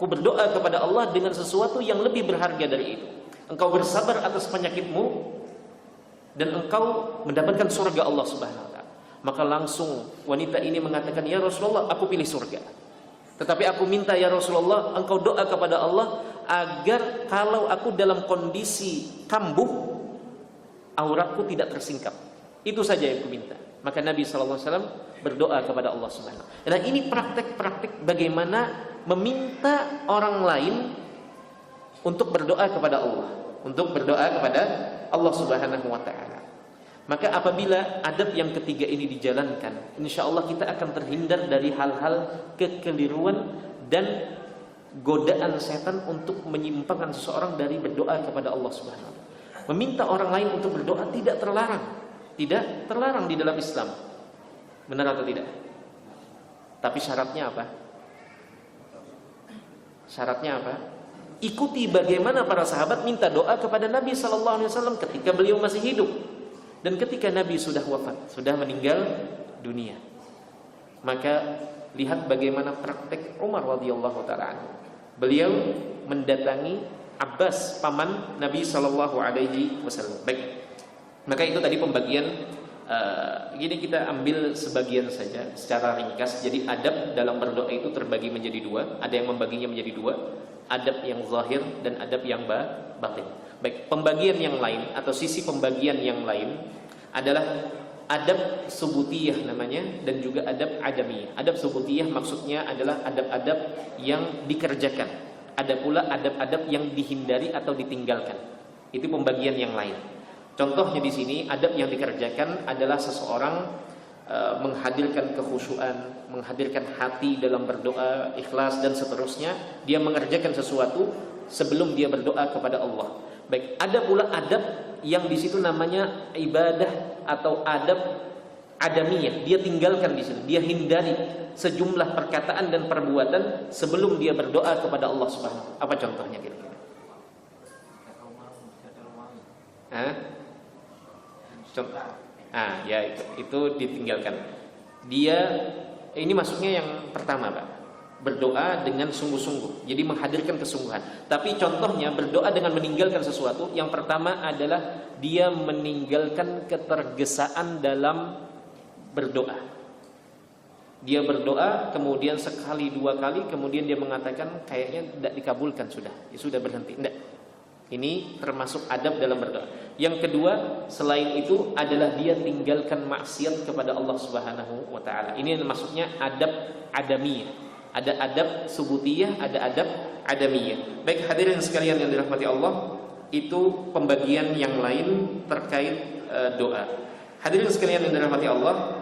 ku berdoa kepada Allah dengan sesuatu yang lebih berharga dari itu? Engkau bersabar atas penyakitmu dan engkau mendapatkan surga Allah Subhanahu wa Ta'ala. Maka langsung wanita ini mengatakan, ya Rasulullah, aku pilih surga. Tetapi aku minta ya Rasulullah, engkau doa kepada Allah agar kalau aku dalam kondisi kambuh, auratku tidak tersingkap. Itu saja yang aku minta. Maka Nabi SAW berdoa kepada Allah Subhanahu wa Ta'ala. Nah, ini praktek-praktek bagaimana meminta orang lain untuk berdoa kepada Allah, untuk berdoa kepada Allah Subhanahu wa Ta'ala. Maka apabila adab yang ketiga ini dijalankan, insya Allah kita akan terhindar dari hal-hal kekeliruan dan godaan setan untuk menyimpangkan seseorang dari berdoa kepada Allah Subhanahu wa Ta'ala. Meminta orang lain untuk berdoa tidak terlarang, tidak terlarang di dalam Islam. Benar atau tidak? Tapi syaratnya apa? Syaratnya apa? Ikuti bagaimana para sahabat minta doa kepada Nabi SAW ketika beliau masih hidup dan ketika Nabi sudah wafat, sudah meninggal dunia. Maka lihat bagaimana praktek Umar radhiyallahu taala anhu. Beliau mendatangi Abbas, paman Nabi SAW. Baik. Maka itu tadi pembagian. Ini kita ambil sebagian saja secara ringkas. Jadi adab dalam berdoa itu terbagi menjadi dua. Ada yang membaginya menjadi dua, adab yang zahir dan adab yang batin. Baik, pembagian yang lain atau sisi pembagian yang lain adalah adab subutiyah namanya dan juga adab adamiyah. Adab subutiyah maksudnya adalah adab-adab yang dikerjakan. Ada pula adab-adab yang dihindari atau ditinggalkan. Itu pembagian yang lain. Contohnya di sini adab yang dikerjakan adalah seseorang menghadirkan kekhusyuan, menghadirkan hati dalam berdoa, ikhlas dan seterusnya. Dia mengerjakan sesuatu sebelum dia berdoa kepada Allah. Baik, ada pula adab yang di situ namanya ibadah atau adab adamiyah. Dia tinggalkan di situ, dia hindari sejumlah perkataan dan perbuatan sebelum dia berdoa kepada Allah Subhanahu. Apa contohnya kira-kira? Ya itu ditinggalkan. Dia ini maksudnya yang pertama, Pak. Berdoa dengan sungguh-sungguh. Jadi menghadirkan kesungguhan. Tapi contohnya berdoa dengan meninggalkan sesuatu. Yang pertama adalah dia meninggalkan ketergesaan dalam berdoa. Dia berdoa kemudian sekali dua kali kemudian dia mengatakan kayaknya tidak dikabulkan sudah. Ya sudah berhenti. Tidak. Ini termasuk adab dalam berdoa. Yang kedua, selain itu adalah dia tinggalkan maksiat kepada Allah Subhanahu wa Ta'ala. Ini maksudnya adab adamiyah. Ada adab subutiyah, ada adab adamiyah. Baik hadirin sekalian yang dirahmati Allah, itu pembagian yang lain terkait doa. Hadirin sekalian yang dirahmati Allah,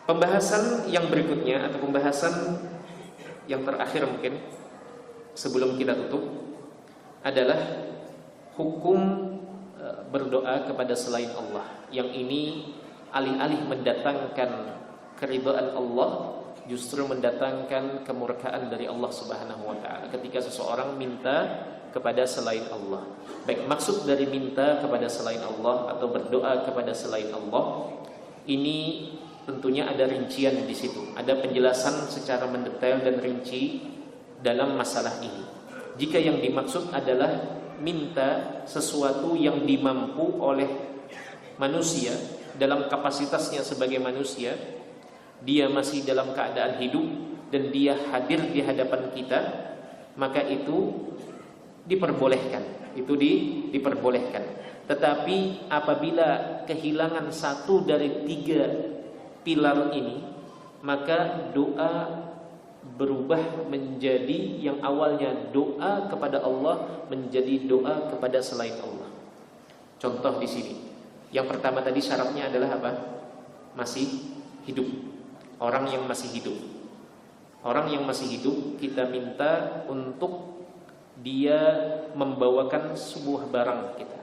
pembahasan yang berikutnya atau pembahasan yang terakhir mungkin sebelum kita tutup adalah hukum berdoa kepada selain Allah. Yang ini alih-alih mendatangkan keridhaan Allah, justru mendatangkan kemurkaan dari Allah Subhanahu wa Ta'ala ketika seseorang minta kepada selain Allah. Baik, maksud dari minta kepada selain Allah atau berdoa kepada selain Allah ini tentunya ada rincian di situ, ada penjelasan secara mendetail dan rinci dalam masalah ini. Jika yang dimaksud adalah minta sesuatu yang dimampu oleh manusia dalam kapasitasnya sebagai manusia, dia masih dalam keadaan hidup dan dia hadir di hadapan kita, maka itu diperbolehkan. Itu diperbolehkan. Tetapi apabila kehilangan satu dari 3 pilar ini, maka doa berubah menjadi yang awalnya doa kepada Allah menjadi doa kepada selain Allah. Contoh di sini. Yang pertama tadi syaratnya adalah apa? Masih hidup. Orang yang masih hidup. Orang yang masih hidup kita minta untuk dia membawakan sebuah barang kita.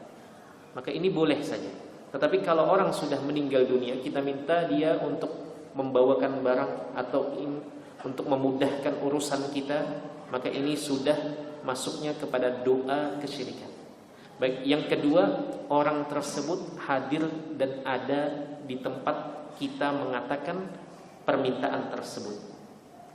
Maka ini boleh saja. Tetapi kalau orang sudah meninggal dunia, kita minta dia untuk membawakan barang atau untuk memudahkan urusan kita, maka ini sudah masuknya kepada doa kesyirikan. Baik, yang kedua, orang tersebut hadir dan ada di tempat kita mengatakan permintaan tersebut.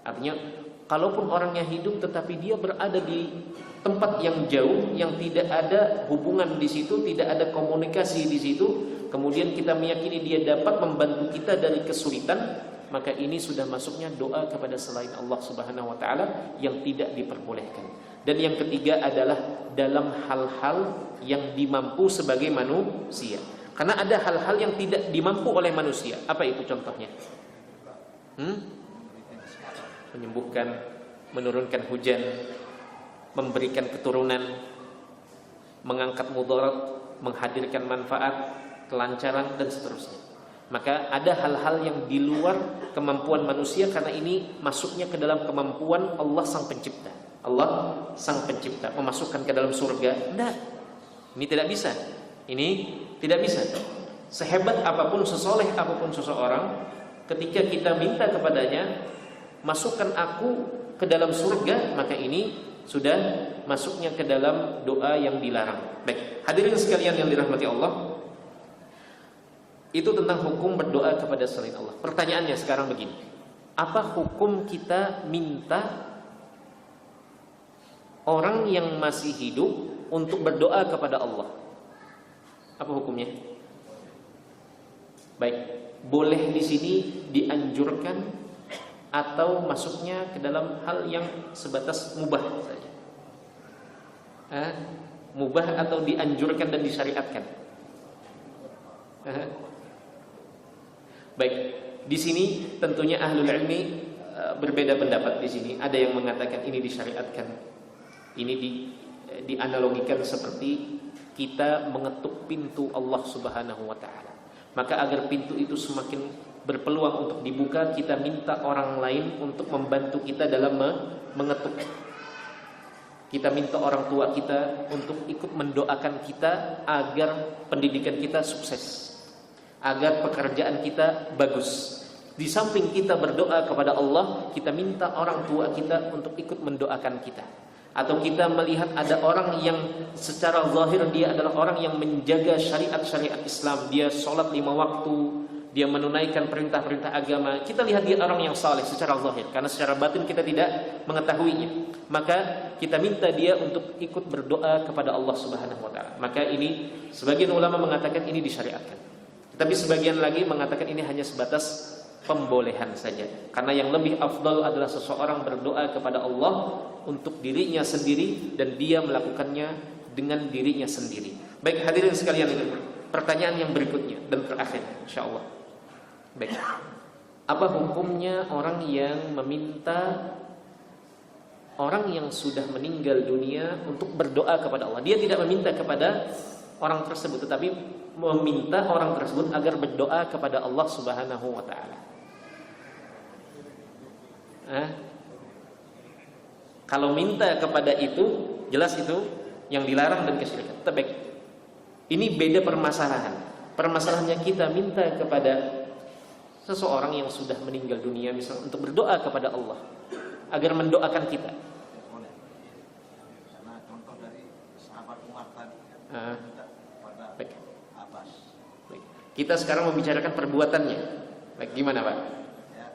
Artinya, kalaupun orangnya hidup tetapi dia berada di tempat yang jauh, yang tidak ada hubungan di situ, tidak ada komunikasi di situ, kemudian kita meyakini dia dapat membantu kita dari kesulitan, maka ini sudah masuknya doa kepada selain Allah Subhanahu wa taala yang tidak diperbolehkan. Dan yang ketiga adalah dalam hal-hal yang dimampu sebagai manusia. Karena ada hal-hal yang tidak dimampu oleh manusia. Apa itu contohnya? Menyembuhkan, menurunkan hujan, memberikan keturunan, mengangkat mudarat, menghadirkan manfaat, kelancaran dan seterusnya. Maka ada hal-hal yang di luar kemampuan manusia karena ini masuknya ke dalam kemampuan Allah Sang Pencipta. Allah Sang Pencipta memasukkan ke dalam surga. Tidak. Ini tidak bisa. Ini tidak bisa. Sehebat apapun, sesoleh apapun seseorang, ketika kita minta kepadanya, masukkan aku ke dalam surga, maka ini sudah masuknya ke dalam doa yang dilarang. Baik, hadirin sekalian yang dirahmati Allah, itu tentang hukum berdoa kepada selain Allah. Pertanyaannya sekarang begini, apa hukum kita minta orang yang masih hidup untuk berdoa kepada Allah? Apa hukumnya? Baik, boleh di sini dianjurkan atau masuknya ke dalam hal yang sebatas mubah saja. Mubah atau dianjurkan dan disyariatkan. Baik, di sini tentunya ahlul ilmi berbeda pendapat di sini. Ada yang mengatakan ini disyariatkan. Ini dianalogikan seperti kita mengetuk pintu Allah Subhanahu wa taala. Maka agar pintu itu semakin berpeluang untuk dibuka, kita minta orang lain untuk membantu kita dalam mengetuk. Kita minta orang tua kita untuk ikut mendoakan kita agar pendidikan kita sukses, agar pekerjaan kita bagus. Di samping kita berdoa kepada Allah, kita minta orang tua kita untuk ikut mendoakan kita. Atau kita melihat ada orang yang secara zahir dia adalah orang yang menjaga syariat-syariat Islam, dia sholat 5 waktu, dia menunaikan perintah-perintah agama. Kita lihat dia orang yang saleh secara zahir, karena secara batin kita tidak mengetahuinya. Maka kita minta dia untuk ikut berdoa kepada Allah Subhanahu wa taala. Maka ini sebagian ulama mengatakan ini disyariatkan. Tapi sebagian lagi mengatakan ini hanya sebatas pembolehan saja. Karena yang lebih afdal adalah seseorang berdoa kepada Allah untuk dirinya sendiri dan dia melakukannya dengan dirinya sendiri. Baik hadirin sekalian, pertanyaan yang berikutnya dan terakhir insyaallah. Baik. Apa hukumnya orang yang meminta orang yang sudah meninggal dunia untuk berdoa kepada Allah? Dia tidak meminta kepada orang tersebut, tetapi meminta orang tersebut agar berdoa kepada Allah Subhanahu wa taala. Kalau minta kepada itu, jelas itu yang dilarang dan kesyirikan. Baik. Ini beda permasalahan. Permasalahannya kita minta kepada seseorang yang sudah meninggal dunia misalnya untuk berdoa kepada Allah agar mendoakan kita. Karena contoh dari sahabat Umar tadi kepada Baik. Abbas. Baik. Kita sekarang membicarakan perbuatannya. Baik, gimana Pak? Ya.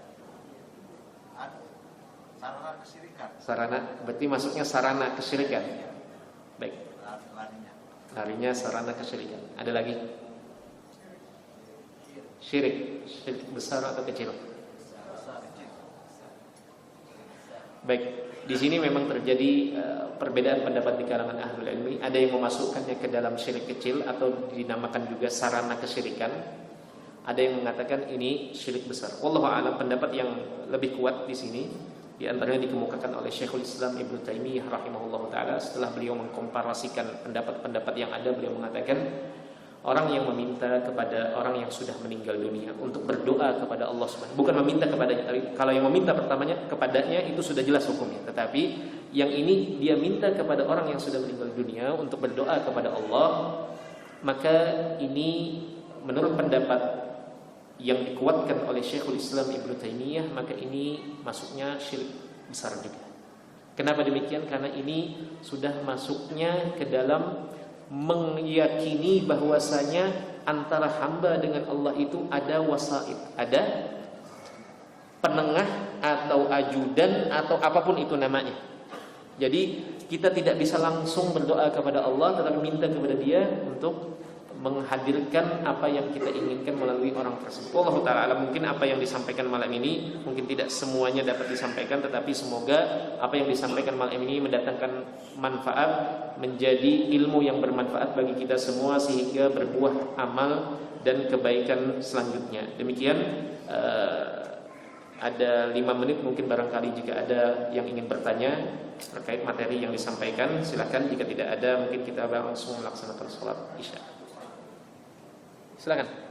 Sarana kesyirikan. Sarana, berarti masuknya sarana kesyirikan. Baik. Larinya sarana kesyirikan. Ada lagi? Syirik besar atau kecil? Baik, di sini memang terjadi perbedaan pendapat di kalangan ahlul ilmi. Ada yang memasukkannya ke dalam syirik kecil atau dinamakan juga sarana kesyirikan. Ada yang mengatakan ini syirik besar. Wallahu a'lam, pendapat yang lebih kuat di sini di antaranya dikemukakan oleh Syekhul Islam Ibnu Taimiyah rahimahullahu taala setelah beliau mengkomparasikan pendapat-pendapat yang ada. Beliau mengatakan orang yang meminta kepada orang yang sudah meninggal dunia untuk berdoa kepada Allah Subhanahu, bukan meminta kepadanya, tapi kalau yang meminta pertamanya kepadanya itu sudah jelas hukumnya. Tetapi yang ini dia minta kepada orang yang sudah meninggal dunia untuk berdoa kepada Allah, maka ini menurut pendapat yang dikuatkan oleh Syekhul Islam Ibnu Taimiyah, maka ini masuknya syirik besar juga. Kenapa demikian? Karena ini sudah masuknya ke dalam meyakini bahwasanya antara hamba dengan Allah itu ada wasaid, ada penengah atau ajudan atau apapun itu namanya. Jadi kita tidak bisa langsung berdoa kepada Allah, tetapi minta kepada Dia untuk menghadirkan apa yang kita inginkan melalui orang tersebut. Wallahu ta'ala, mungkin apa yang disampaikan malam ini mungkin tidak semuanya dapat disampaikan, tetapi semoga apa yang disampaikan malam ini mendatangkan manfaat, menjadi ilmu yang bermanfaat bagi kita semua sehingga berbuah amal dan kebaikan selanjutnya. Demikian, ada 5 menit mungkin barangkali jika ada yang ingin bertanya terkait materi yang disampaikan, silakan. Jika tidak ada, mungkin kita langsung melaksanakan sholat Isya. Silakan.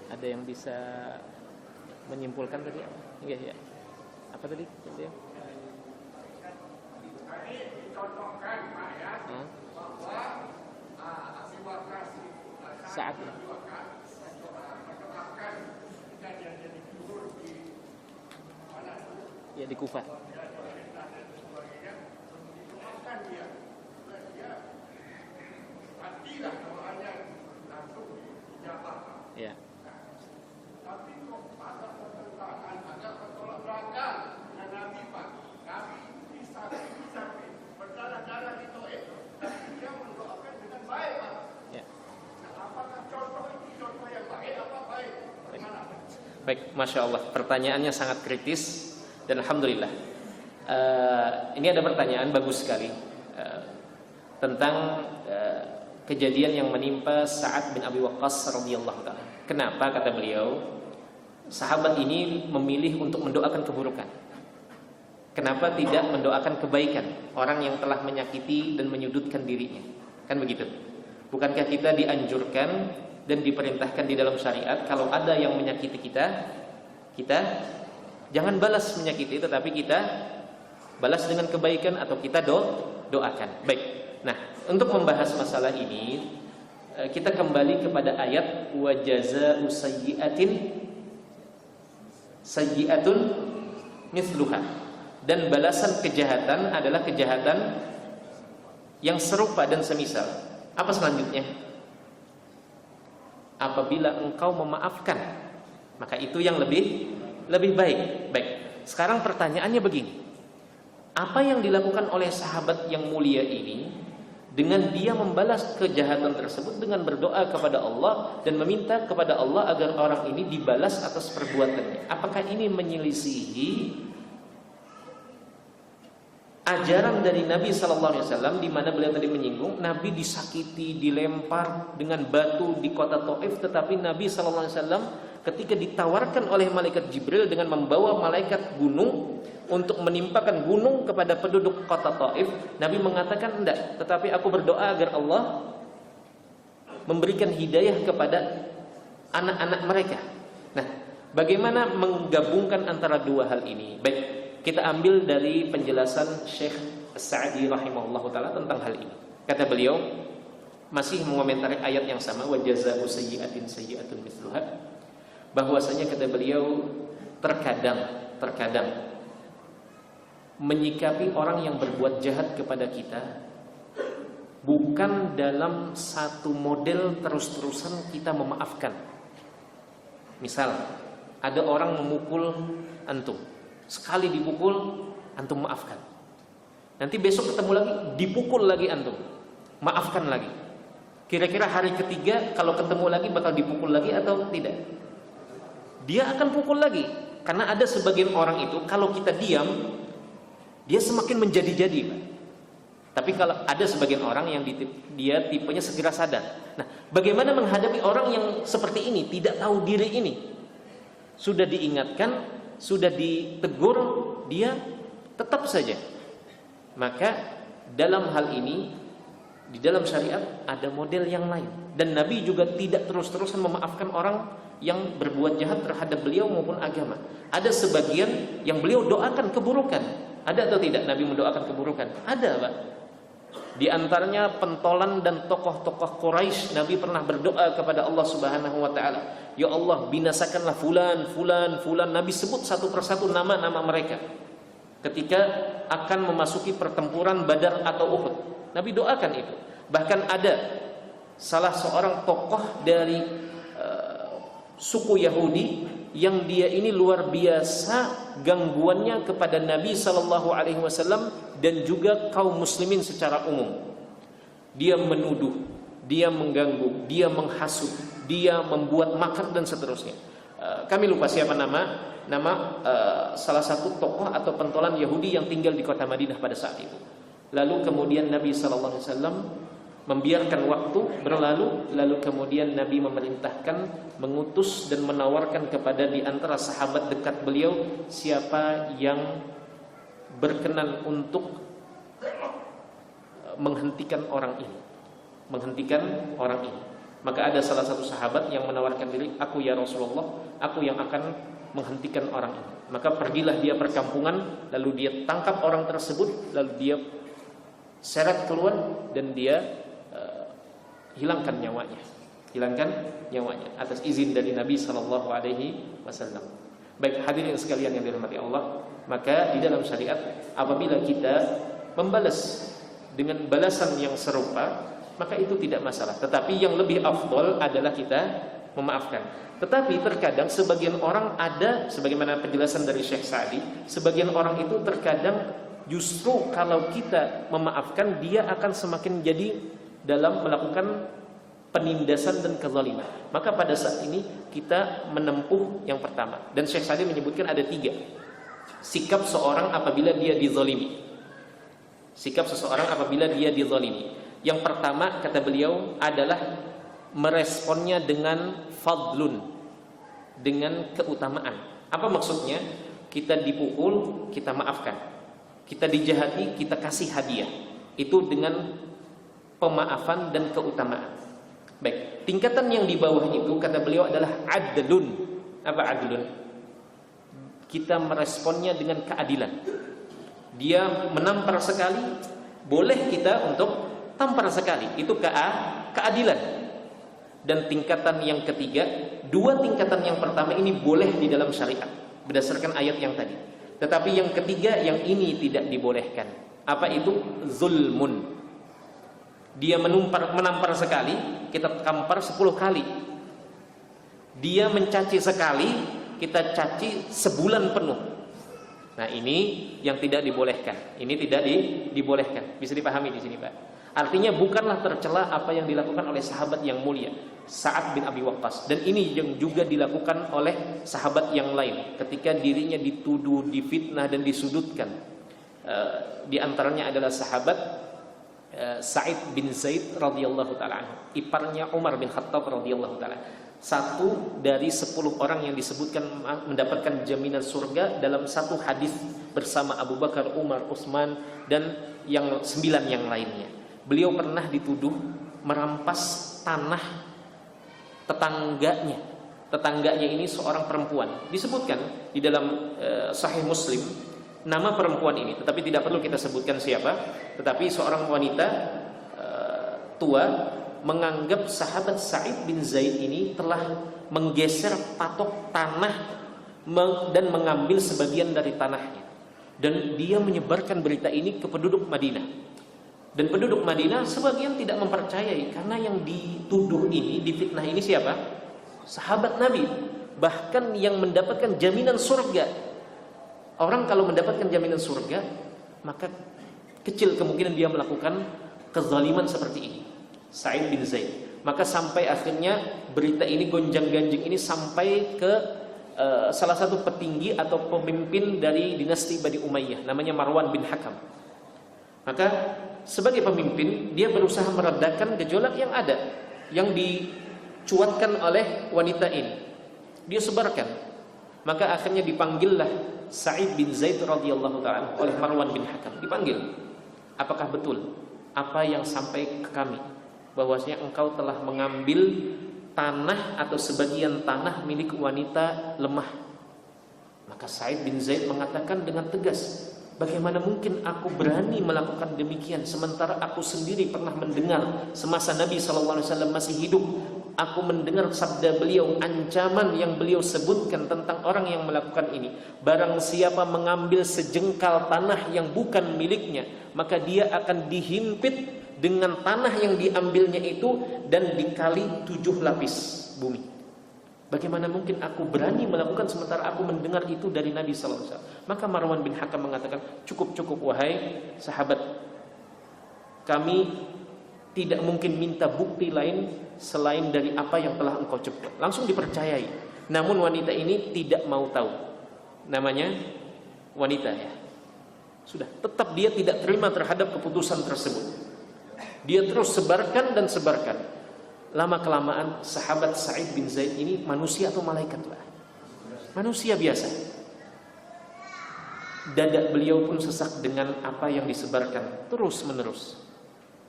Ada yang bisa menyimpulkan tadi apa? Iya, ya. Apa tadi? Ya. Dicontohkan Pak ya, bahwa Saat menyebabkan kejadian jadi gugur di mana? ya di Kufah. Menyebabkan dia pastilah doanya langsung dijawab. Ya. Tapi kok ada pertentangan, ada pertolak belakang dengan Nabi Pak. Nabi bisa berdarah-darah di Taif, tapi dia mendoakan dengan baik Pak. Ya. Nah, apakah contoh itu contoh yang baik apa baik? Bagaimana? Baik, masya Allah. Pertanyaannya sangat kritis dan alhamdulillah. Ini ada pertanyaan bagus sekali tentang kejadian yang menimpa Sa'ad bin Abi Waqqas radhiyallahu taala. Kenapa kata beliau sahabat ini memilih untuk mendoakan keburukan? Kenapa tidak mendoakan kebaikan orang yang telah menyakiti dan menyudutkan dirinya? Kan begitu. Bukankah kita dianjurkan dan diperintahkan di dalam syariat kalau ada yang menyakiti kita jangan balas menyakiti, tetapi kita balas dengan kebaikan atau kita doakan. Baik. Nah, untuk membahas masalah ini kita kembali kepada ayat wa jazaa'u sayyi'atun mithluha, dan balasan kejahatan adalah kejahatan yang serupa dan semisal. Apa selanjutnya? Apabila engkau memaafkan, maka itu yang lebih baik. Baik. Sekarang pertanyaannya begini. Apa yang dilakukan oleh sahabat yang mulia ini dengan dia membalas kejahatan tersebut dengan berdoa kepada Allah dan meminta kepada Allah agar orang ini dibalas atas perbuatannya? Apakah ini menyelisihi ajaran dari Nabi Sallallahu Alaihi Wasallam, di mana beliau tadi menyinggung Nabi disakiti, dilempar dengan batu di kota Taif, tetapi Nabi Sallallahu Alaihi Wasallam ketika ditawarkan oleh malaikat Jibril dengan membawa malaikat gunung untuk menimpakan gunung kepada penduduk kota Taif, Nabi mengatakan enggak, tetapi aku berdoa agar Allah memberikan hidayah kepada anak-anak mereka. Nah, Bagaimana menggabungkan antara dua hal ini? Baik, kita ambil dari penjelasan Syekh As-Sa'di rahimahullah ta'ala tentang hal ini. Kata beliau, masih mengomentari ayat yang sama, wa jazaa'u sayyi'atin sayyi'atun mithluha, bahwasanya kata beliau terkadang menyikapi orang yang berbuat jahat kepada kita bukan dalam satu model terus-terusan kita memaafkan. Misal ada orang memukul antum, sekali dipukul antum maafkan, nanti besok ketemu lagi dipukul lagi antum, maafkan lagi. Kira-kira hari ketiga kalau ketemu lagi bakal dipukul lagi atau tidak? Dia akan pukul lagi. Karena ada sebagian orang itu kalau kita diam, dia semakin menjadi-jadi, Pak. Tapi kalau ada sebagian orang yang dia tipenya segera sadar. Nah, bagaimana menghadapi orang yang seperti ini, tidak tahu diri ini? Sudah diingatkan, sudah ditegur, dia tetap saja. Maka dalam hal ini, di dalam syariat ada model yang lain. Dan Nabi juga tidak terus-terusan memaafkan orang yang berbuat jahat terhadap beliau maupun agama. Ada sebagian yang beliau doakan keburukan. Ada atau tidak Nabi mendoakan keburukan? Ada, Pak. Di antaranya pentolan dan tokoh-tokoh Quraisy, Nabi pernah berdoa kepada Allah Subhanahu wa taala, "Ya Allah, binasakanlah fulan, fulan, fulan." Nabi sebut satu persatu nama-nama mereka. Ketika akan memasuki pertempuran Badar atau Uhud, Nabi doakan itu. Bahkan ada salah seorang tokoh dari suku Yahudi yang dia ini luar biasa gangguannya kepada Nabi sallallahu alaihi wasallam dan juga kaum muslimin secara umum. Dia menuduh, dia mengganggu, dia menghasut, dia membuat makar dan seterusnya. Kami lupa siapa nama salah satu tokoh atau pentolan Yahudi yang tinggal di kota Madinah pada saat itu. Lalu kemudian Nabi sallallahu alaihi wasallam membiarkan waktu berlalu, lalu kemudian Nabi memerintahkan, mengutus dan menawarkan kepada di antara sahabat dekat beliau siapa yang berkenan untuk menghentikan orang ini. Maka ada salah satu sahabat yang menawarkan diri, "Aku ya Rasulullah, aku yang akan menghentikan orang ini." Maka pergilah dia perkampungan, lalu dia tangkap orang tersebut, lalu dia seret keluar dan dia hilangkan nyawanya atas izin dari Nabi sallallahu alaihi wasallam. Baik, hadirin sekalian yang dirahmati Allah, maka di dalam syariat apabila kita membalas dengan balasan yang serupa, maka itu tidak masalah. Tetapi yang lebih afdol adalah kita memaafkan. Tetapi terkadang sebagian orang ada, sebagaimana penjelasan dari Syekh Sa'di, sebagian orang itu terkadang justru kalau kita memaafkan, dia akan semakin jadi dalam melakukan penindasan dan kezaliman. Maka pada saat ini kita menempuh yang pertama. Dan Syekh Sa'di menyebutkan ada 3 sikap seorang apabila dia dizalimi. Yang pertama kata beliau adalah meresponnya dengan fadlun, dengan keutamaan. Apa maksudnya? Kita dipukul, kita maafkan. Kita dijahati, kita kasih hadiah. Itu dengan pemaafan dan keutamaan. Baik, tingkatan yang di bawah itu kata beliau adalah adlun. Apa adlun? Kita meresponnya dengan keadilan. Dia menampar sekali, boleh kita untuk tampar sekali. Itu keadilan. Dan tingkatan yang ketiga, 2 tingkatan yang pertama ini boleh di dalam syariat berdasarkan ayat yang tadi. Tetapi yang ketiga, yang ini tidak dibolehkan. Apa itu? Zulmun. Dia menampar sekali, kita tampar 10 kali. Dia mencaci sekali, kita caci sebulan penuh. Nah, ini yang tidak dibolehkan. Ini tidak dibolehkan. Bisa dipahami di sini, Pak. Artinya bukanlah tercela apa yang dilakukan oleh sahabat yang mulia, Sa'ad bin Abi Waqqas. Dan ini yang juga dilakukan oleh sahabat yang lain ketika dirinya dituduh, difitnah dan disudutkan. Di antaranya adalah sahabat Sa'id bin Zaid radhiyallahu taala, iparnya Umar bin Khattab radhiyallahu taala. Satu dari 10 orang yang disebutkan mendapatkan jaminan surga dalam satu hadis bersama Abu Bakar, Umar, Utsman dan yang 9 yang lainnya. Beliau pernah dituduh merampas tanah tetangganya tetangganya ini seorang perempuan. Disebutkan di dalam Sahih Muslim nama perempuan ini, tetapi tidak perlu kita sebutkan siapa. Tetapi seorang wanita tua menganggap sahabat Sa'id bin Zaid ini telah menggeser patok tanah dan mengambil sebagian dari tanahnya. Dan dia menyebarkan berita ini ke penduduk Madinah. Dan penduduk Madinah sebagian tidak mempercayai, karena yang dituduh ini, difitnah ini siapa? Sahabat Nabi. Bahkan yang mendapatkan jaminan surga. Orang kalau mendapatkan jaminan surga, maka kecil kemungkinan dia melakukan kezaliman seperti ini, Sa'id bin Zaid. Maka sampai akhirnya berita ini gonjang-ganjing ini sampai ke salah satu petinggi atau pemimpin dari dinasti Bani Umayyah, namanya Marwan bin Hakam. Maka sebagai pemimpin dia berusaha meredakan gejolak yang ada, yang dicuatkan oleh wanita ini. Dia sebarkan. Maka akhirnya dipanggillah Sa'id bin Zaid radhiyallahu ta'ala oleh Marwan bin Hakam. Dipanggil. Apakah betul apa yang sampai ke kami, bahwasanya engkau telah mengambil tanah atau sebagian tanah milik wanita lemah? Maka Sa'id bin Zaid mengatakan dengan tegas, bagaimana mungkin aku berani melakukan demikian, sementara aku sendiri pernah mendengar semasa Nabi SAW masih hidup. Aku mendengar sabda beliau, ancaman yang beliau sebutkan tentang orang yang melakukan ini. Barang siapa mengambil sejengkal tanah yang bukan miliknya, maka dia akan dihimpit dengan tanah yang diambilnya itu dan dikali 7 lapis bumi. Bagaimana mungkin aku berani melakukan sementara aku mendengar itu dari Nabi SAW? Maka Marwan bin Hakam mengatakan, cukup wahai sahabat, kami tidak mungkin minta bukti lain selain dari apa yang telah engkau cukupkan. Langsung dipercayai. Namun wanita ini tidak mau tahu. Namanya wanita ya. Sudah, tetap dia tidak terima terhadap keputusan tersebut. Dia terus sebarkan dan sebarkan. Lama-kelamaan sahabat Sa'id bin Zaid ini manusia atau malaikat lah? Manusia biasa. Dada beliau pun sesak dengan apa yang disebarkan terus menerus.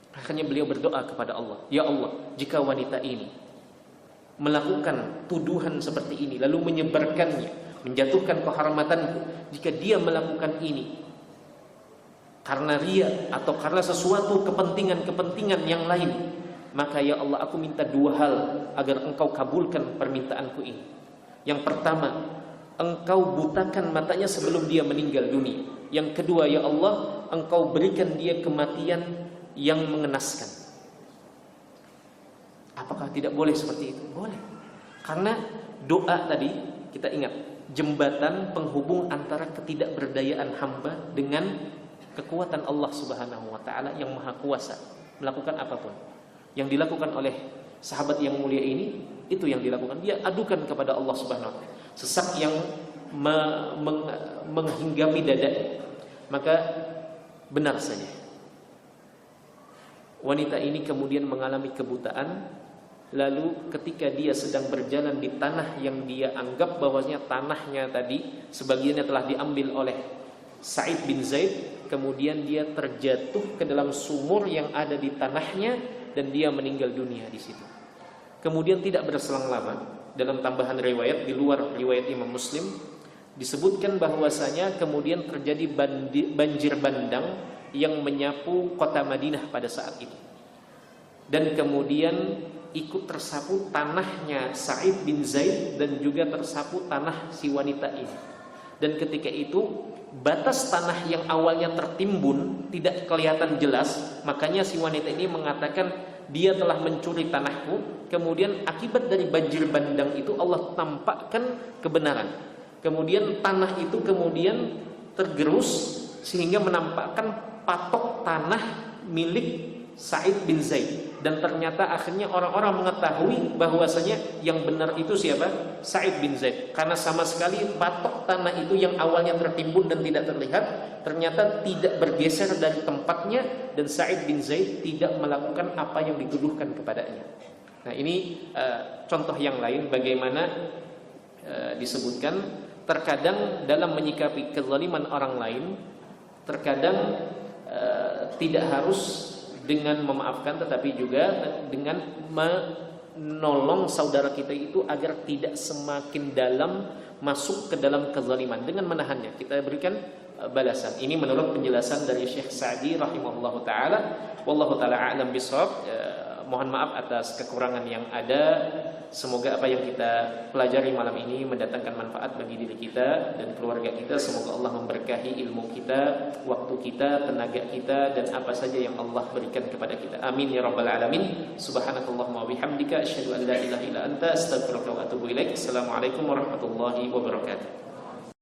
Akhirnya beliau berdoa kepada Allah, ya Allah, jika wanita ini melakukan tuduhan seperti ini lalu menyebarkannya, menjatuhkan kehormatanku, jika dia melakukan ini karena ria atau karena sesuatu kepentingan yang lain, maka ya Allah, aku minta 2 hal agar engkau kabulkan permintaanku ini. Yang pertama, engkau butakan matanya sebelum dia meninggal dunia. Yang kedua, ya Allah, engkau berikan dia kematian yang mengenaskan. Apakah tidak boleh seperti itu? Boleh. Karena doa tadi, kita ingat, jembatan penghubung antara ketidakberdayaan hamba dengan kekuatan Allah Subhanahu wa taala yang Maha Kuasa melakukan apapun. Yang dilakukan oleh sahabat yang mulia ini, itu yang dilakukan. Dia adukan kepada Allah Subhanahu wa taala. Sesak yang menghinggapi dadanya. Maka benar saja, wanita ini kemudian mengalami kebutaan. Lalu ketika dia sedang berjalan di tanah yang dia anggap bahwasanya tanahnya tadi sebagiannya telah diambil oleh Sa'id bin Zaid, kemudian dia terjatuh ke dalam sumur yang ada di tanahnya dan dia meninggal dunia di situ. Kemudian tidak berselang lama, dalam tambahan riwayat di luar riwayat Imam Muslim, disebutkan bahwasanya kemudian terjadi banjir bandang yang menyapu kota Madinah pada saat itu. Dan kemudian ikut tersapu tanahnya Sa'id bin Zaid dan juga tersapu tanah si wanita ini. Dan ketika itu batas tanah yang awalnya tertimbun tidak kelihatan jelas, makanya si wanita ini mengatakan dia telah mencuri tanahku. Kemudian akibat dari banjir bandang itu Allah tampakkan kebenaran. Kemudian tanah itu kemudian tergerus sehingga menampakkan patok tanah milik Sa'id bin Zaid. Dan ternyata akhirnya orang-orang mengetahui bahwasanya yang benar itu siapa? Sa'id bin Zaid. Karena sama sekali patok tanah itu yang awalnya tertimbun dan tidak terlihat, ternyata tidak bergeser dari tempatnya, dan Sa'id bin Zaid tidak melakukan apa yang dituduhkan kepadanya. Nah ini contoh yang lain bagaimana disebutkan terkadang dalam menyikapi kezaliman orang lain, terkadang tidak harus dengan memaafkan, tetapi juga dengan nolong saudara kita itu agar tidak semakin dalam masuk ke dalam kezaliman dengan menahannya. Kita berikan balasan. Ini menurut penjelasan dari Syekh Sa'di rahimahullahu taala. Wallahu taala a'lam bishawab. Mohon maaf atas kekurangan yang ada. Semoga apa yang kita pelajari malam ini mendatangkan manfaat bagi diri kita dan keluarga kita. Semoga Allah memberkahi ilmu kita, waktu kita, tenaga kita, dan apa saja yang Allah berikan kepada kita. Amin ya rabbal alamin. Subhanakallahumma wa bihamdika asyhadu an la ilaha illa anta astaghfiruka wa atubu ilaik. Assalamualaikum warahmatullahi wabarakatuh.